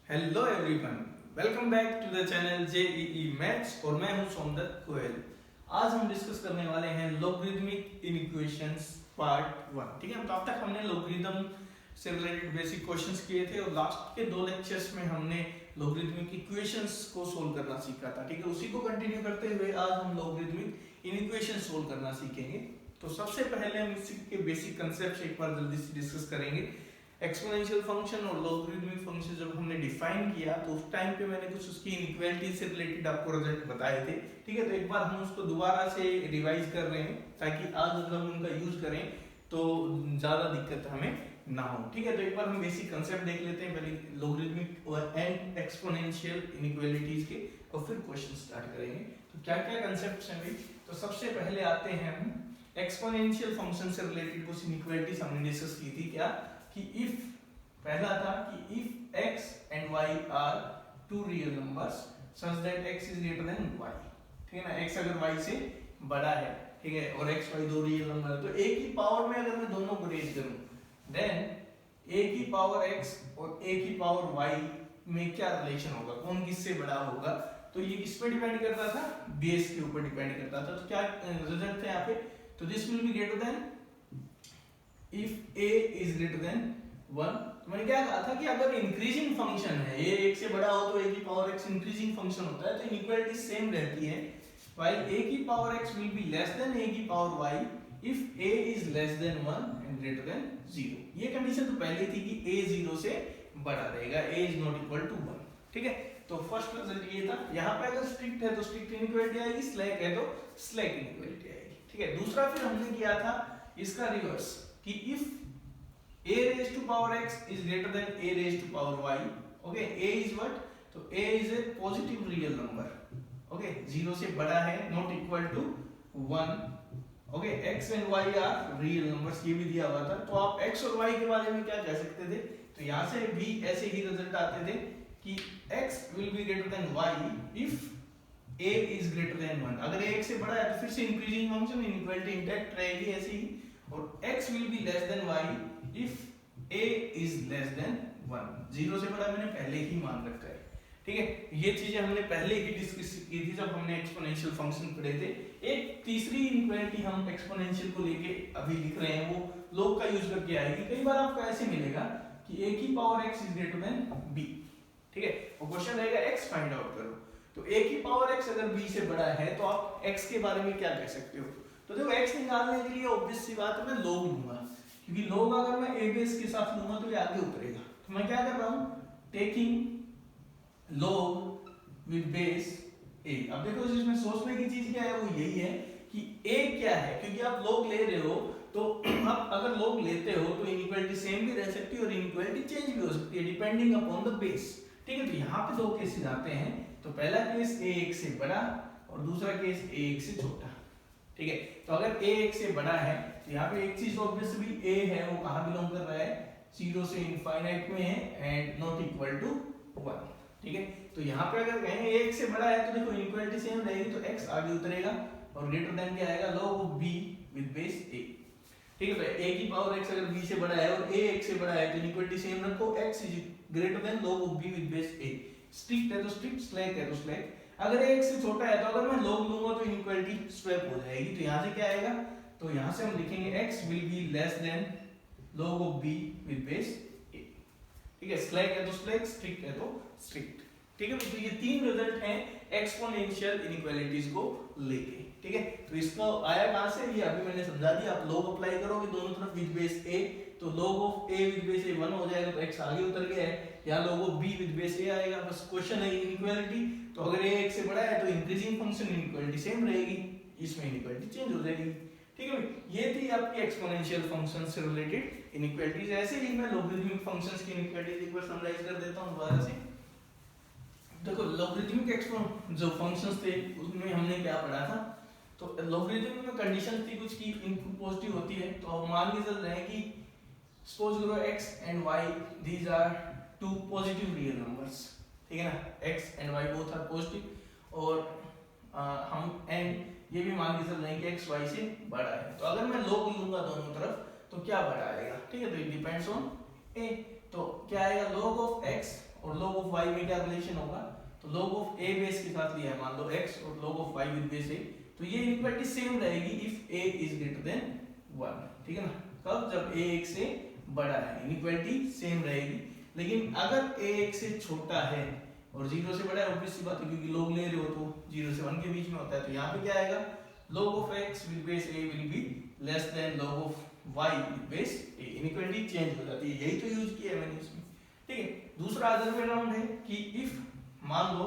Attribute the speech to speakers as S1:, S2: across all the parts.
S1: Hello everyone, welcome back to the channel JEE maths और मैं हूं सोमदत्त गोयल। आज हम डिस्कस करने वाले हैं लॉगरिदमिक इक्वेशंस पार्ट 1। ठीक है, तो अब तक हमने लॉगरिदम से रिलेटेड बेसिक क्वेश्चंस किए थे और लास्ट के दो लेक्चर्स में हमने लॉगरिदमिक इक्वेशंस को सोल्व करना सीखा था। ठीक है, उसी को कंटिन्यू करते हुए आज हम लॉगरिदमिक इक्वेशन सोल्व करना सीखेंगे। तो सबसे पहले हम इसके बेसिक कंसेप्ट एक बार जल्दी से डिस्कस करेंगे। एक्सपोनेंशियल फंक्शन और लॉगरिदमिक फंक्शन जब हमने डिफाइन किया तो उस टाइम पे मैंने कुछ उसकी इनइक्वालिटी से रिलेटेड आपको रिजल्ट बताए थे। ठीक है, तो एक बार हम उसको दोबारा से रिवाइज कर रहे हैं ताकि आज अगर हम उनका यूज करें तो ज्यादा दिक्कत हमें ना हो। ठीक है, तो एक बार हम बेसिक कंसेप्ट देख लेते हैं पहले लॉगरिदमिक और एंड एक्सपोनेंशियल इनइक्वालिटीज के और फिर क्वेश्चन स्टार्ट करेंगे। तो क्या क्या कंसेप्ट्स हैं भाई? तो सबसे पहले आते हैं हम एक्सपोनेंशियल फंक्शन से रिलेटेड कुछ इनइक्वालिटीज हमने डिस्कस की थी। क्या कि इफ पहला था कि if x and y are two real numbers such that x is greater than y। ठीक है ना, x अगर y से बड़ा है, ठीक है, और x y दो रियल नंबर है, तो a की पावर में अगर मैं दोनों को रेज करूं देन a की पावर x और a की पावर y में क्या रिलेशन होगा, कौन किससे बड़ा होगा? तो ये किस पे डिपेंड करता था? बेस के ऊपर डिपेंड करता था। तो क्या रिजल्ट था यहाँ पे? तो this will be greater than if a is greater then 1। तो मैंने क्या कहा था कि अगर इंक्रीजिंग फंक्शन है, a 1 से बड़ा हो तो a की पावर x इंक्रीजिंग फंक्शन होता है, तो इनइक्वालिटी सेम रहती है। while a की power x will be less than a की power y if a is less than 1 and greater than 0। ये कंडीशन तो पहले थी कि a 0 से बड़ा रहेगा, a is not equal to 1। ठीक है, तो फर्स्ट रिजल्ट ये था। यहाँ पे अगर स्ट्रिक्ट है तो स्ट्रिक्ट इनइक्वालिटी आएगी, स्लैक है तो स्लैक इनइक्वालिटी आएगी। ठीक है, दूसरा फिर हमने किया था इसका रिवर्स कि if a raised to power x is greater than a raised to power y। okay, a is what? तो a is a positive real number। okay, 0 से बड़ा है, not equal to 1। okay, x and y are real numbers, ये भी दिया हुआ था। तो आप x और y के बारे में क्या कह सकते थे? तो यहाँ से भी ऐसे ही रिजल्ट आते थे कि x will be greater than y if a is greater than 1। अगर a 1 से बड़ा है तो फिर से इंक्रीजिंग फंक्शन इनइक्वालिटी इंटैक्ट रहेगी ऐसे ही, और x will be less than y if a is less than 1। 0 से बड़ा मैंने पहले ही मान रखा है। ठीक है, ये चीजें हमने पहले ही डिस्कस की थी जब हमने एक्सपोनेंशियल फंक्शन पढ़े थे। एक तीसरी इनइक्वालिटी हम एक्सपोनेंशियल को लेके अभी लिख रहे हैं, वो log का यूज करके आएगी। कई बार आपको ऐसे मिलेगा कि a की power x is greater then b। ठीक है, और क्वेश्चन रहेगा x फाइंड आउट करो। तो a की पावर x अगर b से बड़ा है तो आप x के बारे में क्या कह सकते हो? तो देखो x निकालने के लिए ऑब्वियस सी बात है मैं log लूंगा, क्योंकि log अगर मैं a बेस के साथ लूंगा तो ये आगे उतरेगा। तो मैं क्या कर रहा हूं? Taking log with base a। अब देखो इसमें सोचने की चीज क्या है, वो यही है कि a क्या है, क्योंकि आप log ले रहे हो तो आप अगर log लेते हो तो इनइक्वालिटी सेम भी रह सकती है और इनइक्वालिटी चेंज भी हो सकती है डिपेंडिंग अपॉन द बेस। ठीक है, तो यहाँ पे दो केसेस आते हैं। तो पहला केस a 1 से बड़ा और दूसरा केस a 1 से छोटा। ठीक है, तो अगर a 1 से बड़ा है तो यहाँ पे एक चीज ऑब्वियसली a है वो कहाँ बिलोंग कर रहा है? 0 से इनफाइनाइट में है एंड नॉट इक्वल टू 1। ठीक है, तो यहाँ पे अगर कहें a 1 से बड़ा है तो देखो इनइक्वालिटी सेम रहेगी, तो x आगे उतरेगा और ग्रेटर देन क्या आएगा? log of b with base a। ठीक है, तो a की पावर x अगर b से बड़ा है और a 1 से बड़ा है तो इनइक्वालिटी सेम रखो, x is greater then log of b with base a। Strict है तो स्ट्रिक्ट, स्लैक है तो स्लैक। अगर a 1 से छोटा है तो अगर मैं log लूंगा तो इनइक्वालिटी स्वैप हो जाएगी। तो यहाँ से क्या आएगा? तो यहाँ से हम लिखेंगे x will be less than log of b with base a। ठीक है, स्लैक है तो स्लैक, स्ट्रिक्ट है तो स्ट्रिक्ट। ठीक है, तो ये तीन रिजल्ट हैं एक्सपोनेंशियल इनइक्वालिटीज को लेके। ठीक है, तो इसका आया कहां से? ये अभी मैंने समझा दिया। आप log अप्लाई करोगे दोनों तरफ विद बेस a, तो log of a with base a 1 हो जाएगा, तो x आगे उतर गया है। या log of b with base a आएगा। बस क्वेश्चन है इनइक्वालिटी, तो अगर a 1 से बड़ा है तो इंक्रीजिंग फंक्शन इनइक्वालिटी सेम रहेगी, इसमें इनइक्वालिटी चेंज हो जाएगी। ठीक है, ये थी आपकी एक्सपोनेंशियल फंक्शन से रिलेटेड इनइक्वालिटीज। ऐसे ही मैं लॉगरिथमिक फंक्शंस की इनइक्वालिटीज एक बार समराइज कर देता हूं दोबारा से। देखो लॉगरिथमिक जो फंक्शंस थे उसमें हमने क्या पढ़ा था? तो लॉगरिथम में कंडीशन थी कुछ की इनपुट पॉजिटिव होती है, तो हम मान के चल रहे हैं कि सपोज करो x and y these are two positive real numbers. ठीक है ना, x and y both are positive, और हम एंड ये भी मान के चल रहे हैं कि x y से बड़ा है। तो अगर मैं log लूंगा दोनों तरफ तो क्या बड़ा आएगा? ठीक है, तो इट डिपेंड्स ऑन a। तो क्या आएगा? log ऑफ x और log of y में क्या रिलेशन होगा, तो log of a बेस के साथ लिया है मान लो x और log of y with base a, तो ये इनइक्वालिटी सेम रहेगी if a is greater then 1, ठीक है ना। कब, जब a 1 से बड़ा है, इनइक्वालिटी सेम रहेगी। लेकिन अगर a 1 से छोटा है और 0 से बड़ा है, ऑब्वियस सी बात है क्योंकि log ले रहे हो तो 0 से 1 के बीच में होता है, तो यहाँ पे क्या आएगा, log of x with base a will be less than log of y with base a, inequality change हो जाती है, यही तो यूज किया है मैंने इसमें, ठीक है। दूसरा अदर वे राउंड है कि इफ मान लो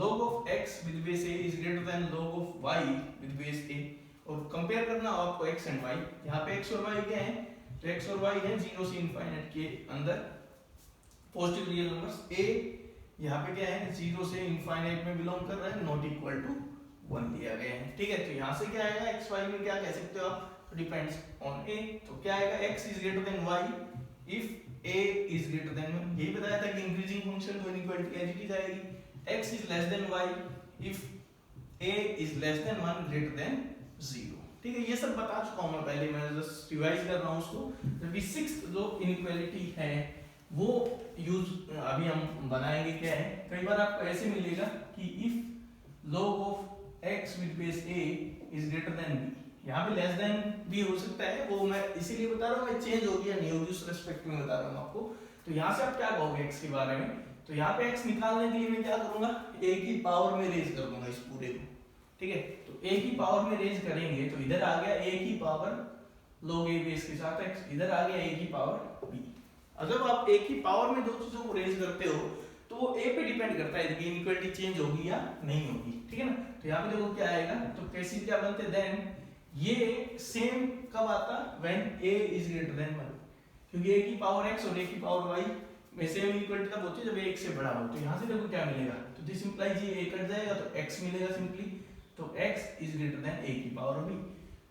S1: log of x with base a is greater than log of y with base a, और कंपेयर करना हो आपको x एंड y, यहाँ पे x और y क्या है, तो x और y है 0 से इनफाइनाइट के अंदर पॉजिटिव रियल नंबर्स, a यहाँ पे क्या है 0 से इनफाइनाइट में बिलोंग कर रहा है, नॉट इक्वल टू 1 दिया गया है, ठीक है। तो यहाँ से क्या आएगा, x y में क्या कह सकते हो आप, डिपेंड्स ऑन a, तो क्या आएगा, x is greater then y if a is greater then 1, यही बताया था कि इंक्रीजिंग फंक्शन तो इनइक्वालिटी एज इट इज आएगी, x is less than y if a is less than 1 greater than 0, ठीक है। ये सब बता चुका हूं मैं पहले, मैं जस्ट रिवाइज कर रहा हूं उसको। जबकि सिक्स्थ जो इनइक्वालिटी है वो यूज अभी हम बनाएंगे, क्या है, कई बार आपको ऐसे मिलेगा कि if log of x with base a is greater than b, यहाँ पे लेस देन भी हो सकता है, वो मैं इसीलिए बता रहा हूँ, मैं चेंज हो गया नहीं होगी उस रेस्पेक्ट में बता रहा हूँ आपको। तो यहाँ से आप क्या कहोगे x के बारे में, तो यहाँ पे x निकालने के लिए मैं क्या करूंगा, a की पावर में रेज कर दूंगा इस पूरे को, ठीक है। तो a की पावर में रेज करेंगे तो इधर आ गया a की पावर log a बेस के साथ x, इधर आ गया a की पावर b। अगर आप a की पावर में दो चीजों को रेज करते हो तो वो a पे डिपेंड करता है कि इनइक्वालिटी चेंज होगी या नहीं होगी, ठीक है ना। तो यहाँ पे देखो क्या आएगा, तो कैसे क्या बनते, देन ये सेम कब आता, when a is greater then 1, क्योंकि a की पावर x और a की पावर y में सेम इक्वलिटी तब होती है जब a 1 से बड़ा हो। तो यहाँ से देखो क्या मिलेगा, तो दिस इंप्लाइज ये a कट जाएगा तो x मिलेगा सिंपली, तो x is greater then a की पावर b।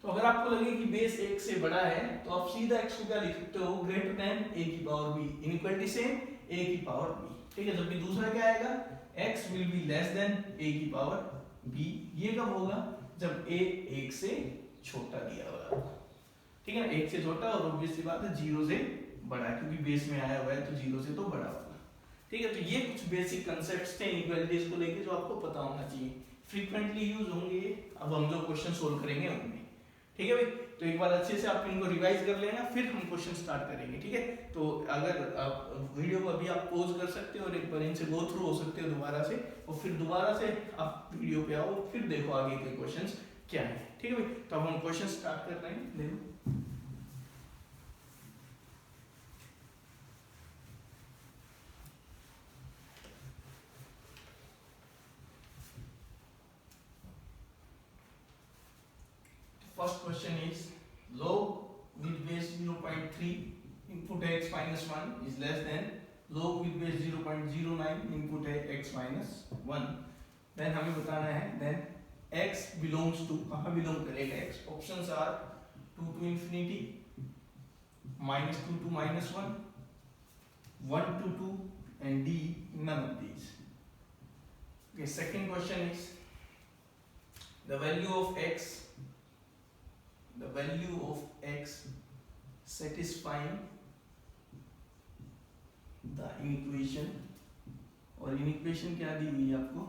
S1: तो अगर आपको लगे कि बेस 1 से बड़ा है तो आप सीधा x को क्या लिख सकते हो, ग्रेटर देन a की power b, inequality same a की पावर b, ठीक है। जबकि दूसरा क्या आएगा, x will be less than a की पावर b, ये कब होगा, जब a 1 से छोटा दिया होगा, ठीक है ना, 1 से छोटा, और ऑब्वियस सी बात है 0 से बड़ा, क्योंकि बेस में आया हुआ है तो 0 से तो बड़ा होगा, ठीक है। तो ये कुछ बेसिक कांसेप्ट्स थे इनइक्वालिटीज को लेके जो आपको पता होना चाहिए, फ्रीक्वेंटली यूज होंगे अब हम जो क्वेश्चन सोल्व करेंगे उनमें, ठीक है भाई। तो एक बार अच्छे से आप इनको रिवाइज कर लेना, फिर हम क्वेश्चन स्टार्ट करेंगे, ठीक है। तो अगर आप वीडियो को अभी आप पॉज कर सकते हो और एक बार इनसे गो थ्रू हो सकते हो दोबारा से, और फिर दोबारा से आप वीडियो पे आओ, फिर देखो आगे के क्वेश्चंस क्या है, ठीक है भाई। तो अब हम क्वेश्चन स्टार्ट कर रहे हैं, देखो first question is log with base 0.3 input है x minus 1 is less than log with base 0.09 input है x minus 1, then हमें बताना है then x belongs to, कहाँ belong करेगा x, options are 2 to infinity, minus 2 to minus 1, 1 to 2 and D none of these. Okay, second question is the value of x satisfying the inequation, और inequation क्या दी हुई है आपको,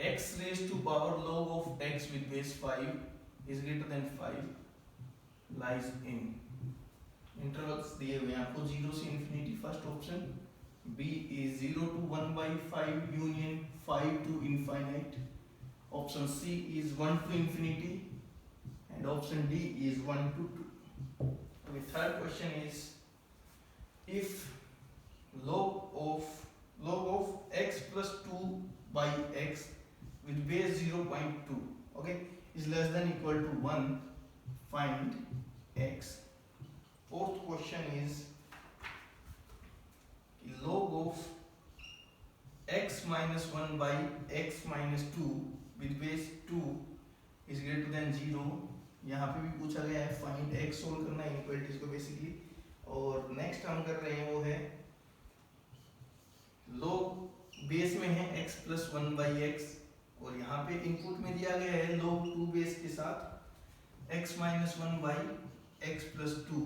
S1: x raised to power log of x with base 5 is greater than 5 lies in intervals दिए हुए हैं आपको 0 से infinity first option, b is 0 to 1 by 5 union 5 to infinite, option c is 1 to infinity, and option D is 1 to 2. The third question is if log of x plus 2 by x with base 0.2, okay, is less than equal to 1, find x. Fourth question is log of x minus 1 by x minus 2 with base 2 is greater than 0, यहाँ पे भी पूछा गया है, find x solve करना है inequalities को basically. और नेक्स्ट हम कर रहे हैं वो है log बेस में है x plus 1 by x, और यहाँ पे इनपुट में दिया गया है log 2 बेस के साथ x minus 1 by x plus 2,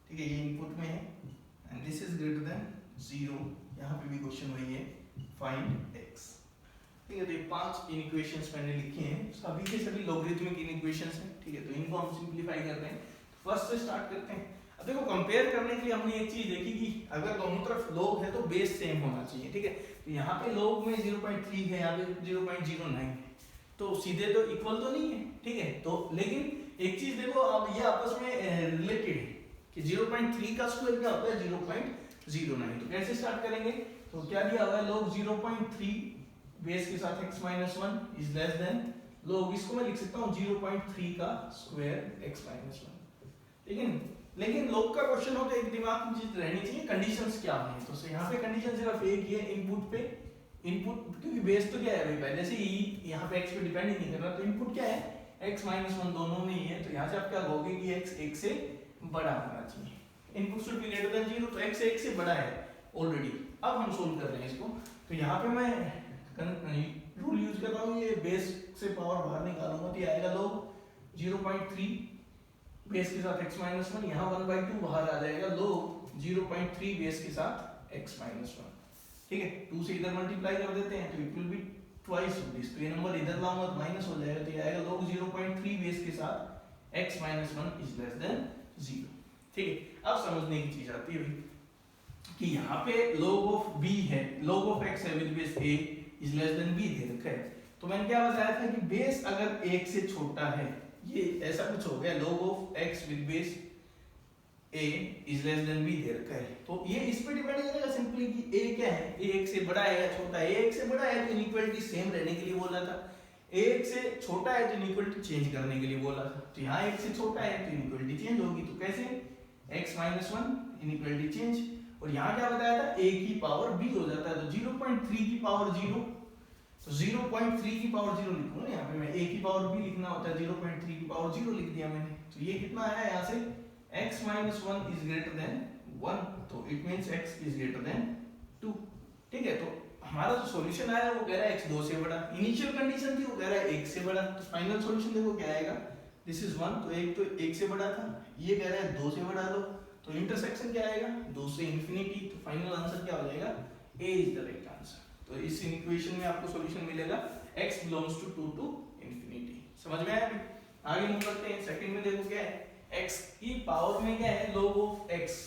S1: ठीक है, ये इनपुट में है, and this is greater than 0, यहाँ पे भी क्वेश्चन वही है, फाइंड x। ठीक है, तो ये 5 इनइक्वेशंस मैंने लिखे हैं, सभी के सभी लॉगरिथमिक इनइक्वेशंस हैं। ठीक है, तो इनको हम सिंपलीफाई कर रहे हैं। फर्स्ट से स्टार्ट करते हैं। अब देखो कंपेयर करने के लिए हमने एक चीज देखी कि अगर दोनों तरफ log है तो बेस सेम होना चाहिए। ठीक है, तो यहाँ पे log में 0.3 है, यहाँ पे 0.09 है, तो सीधे तो इक्वल तो नहीं है। ठीक है, तो लेकिन एक चीज देखो, अब ये आपस में रिलेटेड है कि 0.3 का स्क्वायर क्या होता है 0.09। तो कैसे स्टार्ट करेंगे, तो क्या दिया हुआ है, log 0.3 बेस के साथ x minus 1 is less then log, इसको मैं लिख सकता हूँ 0.3 का स्क्वायर x माइनस 1। लेकिन log का क्वेश्चन हो तो एक दिमाग में चीज रहनी चाहिए, कंडीशंस क्या है। तो यहाँ पे कंडीशन सिर्फ एक ही है, इनपुट पे इनपुट, क्योंकि बेस तो क्या है भाई पहले से ही यहाँ पे x पे डिपेंड ही नहीं कर रहा, तो इनपुट क्या है x माइनस 1 दोनों में ही है। तो यहाँ से आप क्या कहोगे कि x 1 से बड़ा होना चाहिए, input should be greater than 0, तो x 1 से बड़ा है ऑलरेडी। अब हम सोल्व कर रहे हैं इसको, तो यहाँ पे मैं रूल यूज कर रहा हूँ, ये बेस से पावर बाहर निकालूंगा तो ये आएगा log 0.3 बेस के साथ x माइनस 1, यहाँ 1/2 बाहर आ जाएगा log 0.3 बेस के साथ x माइनस 1। ठीक है, 2 से इधर मल्टीप्लाई कर देते हैं तो it will be twice of this, तो ये नंबर इधर लाऊंगा तो माइनस हो जाएगा, तो ये आएगा log 0.3 बेस के साथ x minus 1 is less than 0। ठीक है, अब समझने की चीज आती है भाई कि यहाँ पे log ऑफ b है, log ऑफ x है with base a is less then b दे रखा है। तो मैंने क्या बताया था कि बेस अगर 1 से छोटा है, ये ऐसा कुछ हो गया, log of x with base a is less then b दे रखा है, तो ये इस पे डिपेंड करेगा सिंपली कि a क्या है, a 1 से बड़ा है या छोटा है। a 1 से बड़ा है तो इनइक्वालिटी सेम रहने के लिए बोला था, a 1 से छोटा है तो इनइक्वालिटी चेंज करने के लिए बोला था। तो यहाँ 1 से छोटा है तो इनइक्वालिटी चेंज होगी, तो कैसे x माइनस 1 इनइक्वालिटी चेंज, और यहाँ क्या बताया था a की पावर b हो जाता है, तो 0.3 की पावर 0, तो 0.3 की पावर 0 लिखूंगा यहाँ पे, मैं a की पावर b लिखना होता है, 0.3 की पावर 0 लिख दिया मैंने। तो ये कितना आया यहाँ से, x minus 1 is greater then 1, तो it means x is greater then 2। ठीक है, तो हमारा जो सॉल्यूशन आया वो कह रहा है x 2 से बड़ा, इनिशियल कंडीशन थी वो कह रहा है 1 से बड़ा, तो फाइनल सॉल्यूशन देखो क्या आएगा, दिस इज 1, तो एक तो 1 से बड़ा था, ये कह रहा है 2 से बड़ा लो, तो इंटरसेक्शन क्या आएगा 2 से इंफिनिटी, तो फाइनल आंसर क्या हो जाएगा, a is the right answer. तो इस इक्वेशन में आपको सॉल्यूशन मिलेगा x belongs to 2 to infinity. समझ में आया? आगे मूव करते हैं, सेकंड में देखो क्या है, x की पावर में क्या है log of x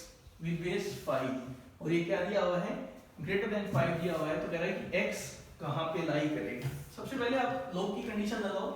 S1: with base 5, और ये क्या दिया हुआ है ग्रेटर देन 5 दिया हुआ है, तो कह रहा है कि x कहां पे लाई करेगा। सबसे पहले आप log की कंडीशन लगाओ,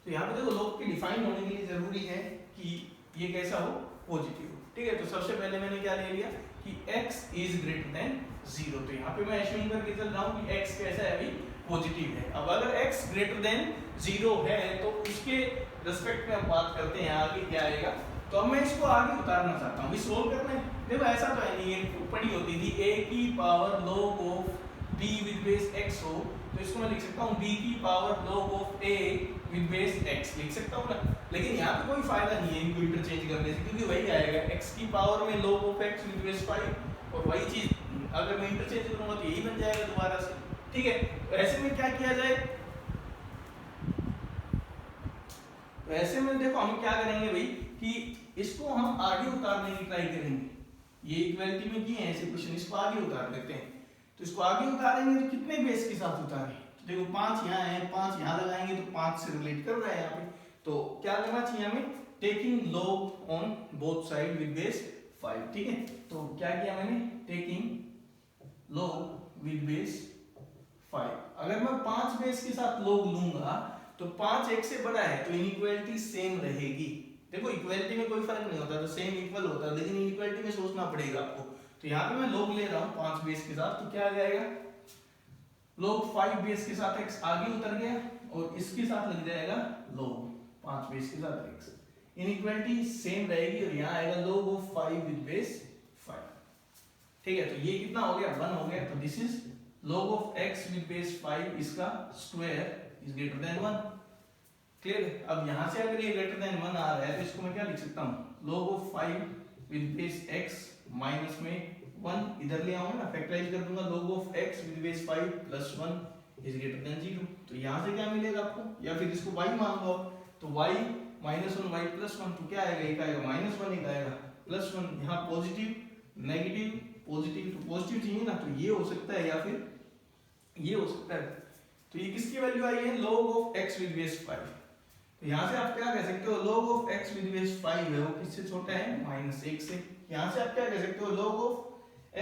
S1: तो यहाँ पे देखो log की डिफाइन होने के लिए जरूरी है कि ये कैसा हो, पॉजिटिव हो। ठीक है, तो सबसे पहले मैंने क्या ले लिया कि x इज ग्रेटर देन 0, तो यहाँ पे मैं एश्यूम करके चल रहा हूँ कि x कैसा है अभी पॉजिटिव है। अब अगर x ग्रेटर देन 0 है तो उसके रिस्पेक्ट में हम बात करते हैं आगे क्या आएगा। तो अब मैं इसको आगे उतारना चाहता हूँ, सोल्व करना है। देखो ऐसा तो है नहीं, ये पड़ी होती थी a की power log of b with base x हो, तो इसको मैं लिख सकता हूँ b की power log of a with base x लिख सकता हूँ ना। लेकिन यहाँ पे कोई फायदा नहीं है इनको इंटरचेंज करने से, क्योंकि वही आएगा x की पावर में log of x with base 5, और वही चीज अगर मैं इंटरचेंज करूंगा तो यही बन जाएगा दोबारा से। ठीक है, तो ऐसे में क्या किया जाए, तो ऐसे में देखो हम क्या करेंगे भाई कि इसको हम आगे उतारने की ट्राई करेंगे। ये इक्वालिटी में किए हैं ऐसे क्वेश्चन, इसको आगे उतार देते हैं। तो इसको आगे उतारेंगे तो कितने बेस के साथ उतारें, तो देखो 5 यहाँ है, 5 यहाँ लगाएंगे तो 5 से रिलेट कर रहा है यहाँ पे, तो क्या करना चाहिए हमें, taking log on both side with base 5। ठीक है, तो क्या किया मैंने, टेकिंग log विद बेस 5। अगर मैं 5 बेस के साथ log लूंगा तो 5 1 से बड़ा है, तो इनइक्वालिटी सेम रहेगी। देखो इक्वालिटी में कोई फर्क नहीं होता, तो सेम इक्वल होता है, लेकिन इनइक्वालिटी में सोचना पड़ेगा आपको। तो यहाँ पे मैं log ले रहा हूँ 5 बेस के साथ, तो क्या आ जाएगा, log 5 बेस के साथ x आगे उतर गया, और इसके साथ लग जाएगा log 5 बेस के साथ x, इनइक्वालिटी सेम रहेगी, और यहाँ आएगा log ऑफ 5 विद बेस 5। ठीक है, तो ये कितना हो गया, 1 हो गया, तो this is log of x with base 5, इसका square is greater then 1। Clear? अब यहाँ से अगर ये ग्रेटर देन 1 आ रहा है तो इसको मैं क्या लिख सकता हूँ, log of 5 with base x minus में 1 इधर ले आऊंगा ना, फैक्टराइज कर दूंगा, log of x with base 5 plus 1 is greater than 0। तो यहाँ से क्या मिलेगा आपको, या फिर इसको y मान लो, तो y माइनस 1 y प्लस 1, तो क्या आएगा, एक आएगा माइनस 1, एक आएगा प्लस 1, यहाँ पॉजिटिव नेगेटिव पॉजिटिव, तो पॉजिटिव चाहिए ना, तो ये हो सकता है या फिर ये हो सकता है। तो ये किसकी वैल्यू आई है, log of x with base 5। तो यहाँ से आप क्या कह सकते हो, log of x with base 5 है वो किससे छोटा है, -1 से। यहाँ से आप क्या कह सकते हो, log of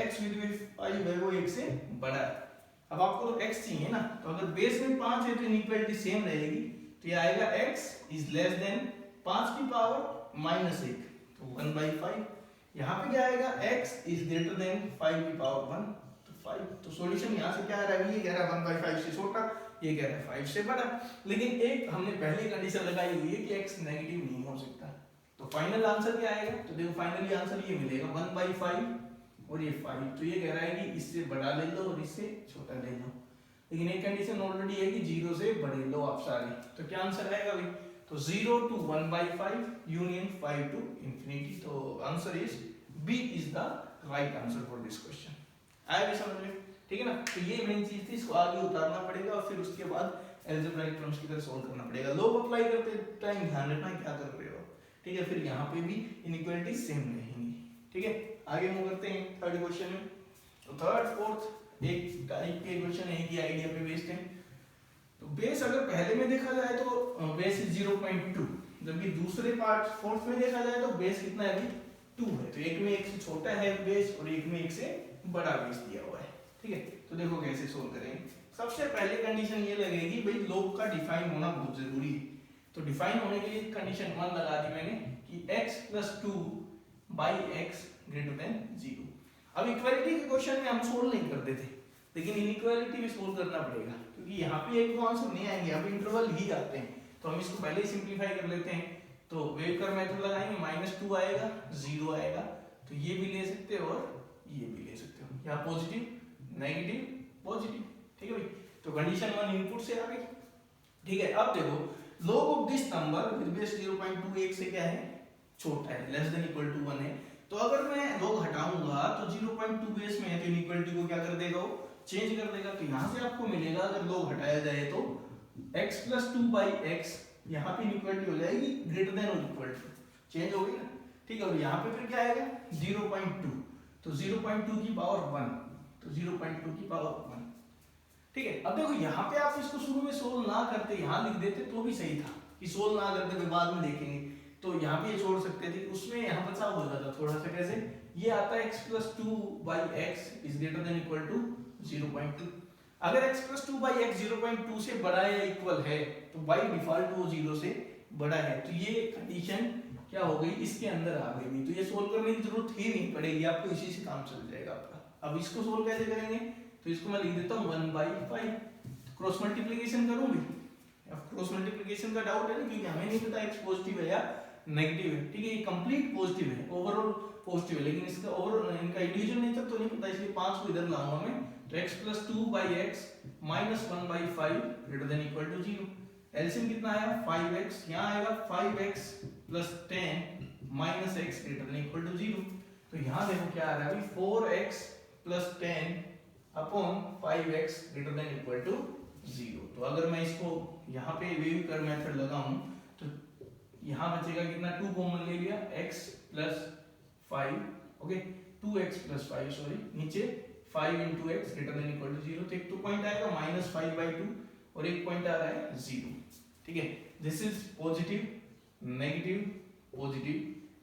S1: x with base 5 है वो 1 से बड़ा है। अब आपको तो x चाहिए ना, तो अगर बेस में 5 है तो इनइक्वालिटी सेम रहेगी, तो ये आएगा x इज लेस देन 5 की पावर -1, तो 1/5। यहाँ पे क्या आएगा, x इज ग्रेटर देन 5 की पावर 1, तो 5। तो सॉल्यूशन यहाँ से क्या आ रहा है, ये कह रहा है 1/5 से छोटा, ये कह रहा है 5 से बड़ा। लेकिन एक हमने पहली कंडीशन लगाई हुई है कि x नेगेटिव नहीं हो सकता। तो फाइनल आंसर क्या आएगा, तो देखो फाइनली आंसर ये मिलेगा 1/5 और ये 5। तो ये कह रहा है कि इससे बड़ा ले लो और इससे छोटा ले लो। लेकिन एक कंडीशन ऑलरेडी है कि 0 से बड़े लो आप सारे। तो क्या आंसर आएगा भाई, तो 0 to 1/5 यूनियन 5 to infinity। तो answer is B is the right answer for this question. आया भी समझ में, ठीक है ना। तो ये मेन चीज थी, इसको आगे उतारना पड़ेगा और फिर उसके बाद अलजेब्राइक टर्म्स की तरह सॉल्व करना पड़ेगा। लॉग अप्लाई करते टाइम ध्यान रखना क्या कर रहे हो, ठीक है। फिर यहाँ पे भी इनइक्वालिटी सेम रहेंगी, ठीक है। आगे मूव करते हैं थर्ड क्वेश्चन में। तो थर्ड फोर्थ एक टाइप के क्वेश्चन है कि आइडिया पे बेस्ड है। तो बेस अगर पहले में देखा जाए तो बेस इज 0.2, जबकि दूसरे पार्ट फोर्थ में देखा जाए तो बेस कितना है, 2 है। तो एक में 1 से छोटा है बेस और एक में 1 से बड़ा बेस दिया हुआ है, ठीक है। तो देखो कैसे सोल्व करेंगे। सबसे पहले कंडीशन ये लगेगी भाई लॉग का डिफाइन होना बहुत जरूरी है। तो डिफाइन होने के लिए कंडीशन 1 लगा दी मैंने कि x + 2/x > 0। अब इक्वालिटी के क्वेश्चन में हम सोल्व नहीं करते थे, लेकिन इनइक्वालिटी भी सोल्व करना पड़ेगा क्योंकि यहाँ पे एक आंसर नहीं आएंगे, अब इंटरवल ही आते हैं। तो हम इसको पहले ही सिंपलीफाई कर लेते हैं। तो वेवकर मेथड लगाएंगे, -2 आएगा, 0 आएगा। तो ये भी ले सकते हो और ये भी ले सकते हो, यहाँ पॉजिटिव नेगेटिव पॉजिटिव, ठीक है भाई। तो कंडीशन 1 इनपुट से आ गई, ठीक है। अब देखो log of this number with base 0.2 1 से क्या है, छोटा है, लेस देन इक्वल टू 1 है। तो अगर मैं log हटाऊंगा तो 0.2 बेस में है तो इनइक्वालिटी को क्या कर देगा, चेंज कर देगा। तो यहाँ से आपको मिलेगा अगर log हटाया जाए तो x + 2/x, यहाँ पे इनइक्वालिटी हो जाएगी ग्रेटर देन और इक्वल टू, चेंज हो गई ना, ठीक है। और यहाँ पे फिर क्या आएगा 0.2, तो 0.2 की पावर 1, तो 0.2 की पावर 1, ठीक है। अब देखो यहाँ पे आप इसको शुरू में सोल्व ना करते, यहाँ लिख देते तो भी सही था कि सोल्व ना करते, फिर बाद में देखेंगे। तो यहाँ भी छोड़ सकते थे, उसमें यहाँ बचाव हो जाता थोड़ा सा। कैसे, ये आता है x + 2/x > 0.2। अगर x + 2/x 0.2 से बड़ा या इक्वल है तो बाय डिफॉल्ट वो 0 से बड़ा है। तो ये कंडीशन क्या हो गई, इसके अंदर आ गई। तो ये सोल्व करने की जरूरत ही नहीं पड़ेगी, आपको इसी से काम चल जाएगा आपका। अब इसको सोल्व कैसे करेंगे, तो इसको मैं लिख देता हूँ 1/5। क्रॉस मल्टीप्लिकेशन करूंगी, अब क्रॉस मल्टीप्लिकेशन का डाउट है ना, क्योंकि हमें नहीं पता x पॉजिटिव है या नेगेटिव है, ठीक है। ये कंप्लीट पॉजिटिव है, ओवरऑल पॉजिटिव है, लेकिन इसका ओवरऑल इनका इंडिविजुअल नेचर तो नहीं पता, इसलिए 5 को इधर लाऊंगा मैं। तो x + 2/x - 1/5 > 0। एलसीएम कितना आया, 5x, यहाँ आएगा 5x + 10 - x > 0। तो यहाँ देखो क्या आ रहा है, 4x + 10 अपॉन 5x > 0। तो अगर मैं इसको यहाँ पे वेवकर मेथड लगाऊं तो यहाँ बचेगा कितना, 2 कॉमन ले लिया, x + 5, ओके, 2x + 5 सॉरी, नीचे 5 × x > 0। तो एक तो पॉइंट आएगा -5/2 और एक पॉइंट आ रहा है 0, ठीक है। This is positive negative positive.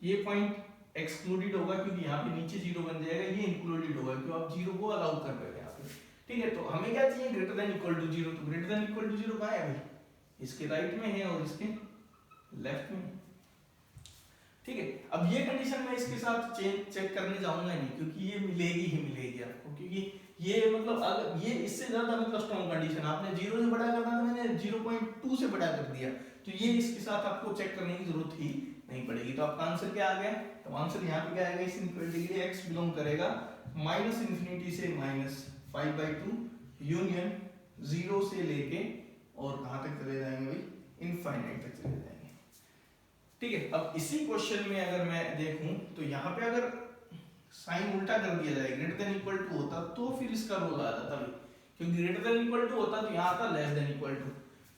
S1: ये पॉइंट एक्सक्लूडेड होगा क्योंकि यहाँ पे नीचे 0 बन जाएगा, ये इंक्लूडेड होगा क्योंकि आप 0 को अलाउ कर रहे हैं यहाँ पे, ठीक है। तो हमें क्या चाहिए, ग्रेटर देन इक्वल टू 0। तो ग्रेटर देन इक्वल टू 0 कहाँ है भाई, इसके राइट में है और इसके लेफ्ट में, ठीक है। अब ये कंडीशन मैं इसके साथ चेक करने जाऊंगा नहीं, क्योंकि ये मिलेगी ही मिलेगी आपको, क्योंकि ये मतलब अगर ये इससे ज्यादा मतलब स्ट्रॉन्ग कंडीशन, आपने 0 से बड़ा करना था, मैंने 0.2 से बड़ा कर दिया, तो ये इसके साथ आपको चेक करने की जरूरत ही नहीं पड़ेगी। तो आपका आंसर क्या आ गया, तो आंसर यहाँ पे क्या आएगा, इस इनइक्वालिटी के लिए x बिलोंग करेगा -∞ से -5/2 यूनियन 0 से लेके और कहां तक चले जाएंगे भाई, इनफाइनाइट तक चले जाएंगे, ठीक है। अब इसी क्वेश्चन में अगर मैं देखूं तो यहाँ पे अगर साइन उल्टा कर दिया जाए, ग्रेटर देन इक्वल टू होता तो फिर इसका रोल आ जाता भाई, क्योंकि ग्रेटर देन इक्वल टू होता तो यहाँ आता लेस देन इक्वल टू।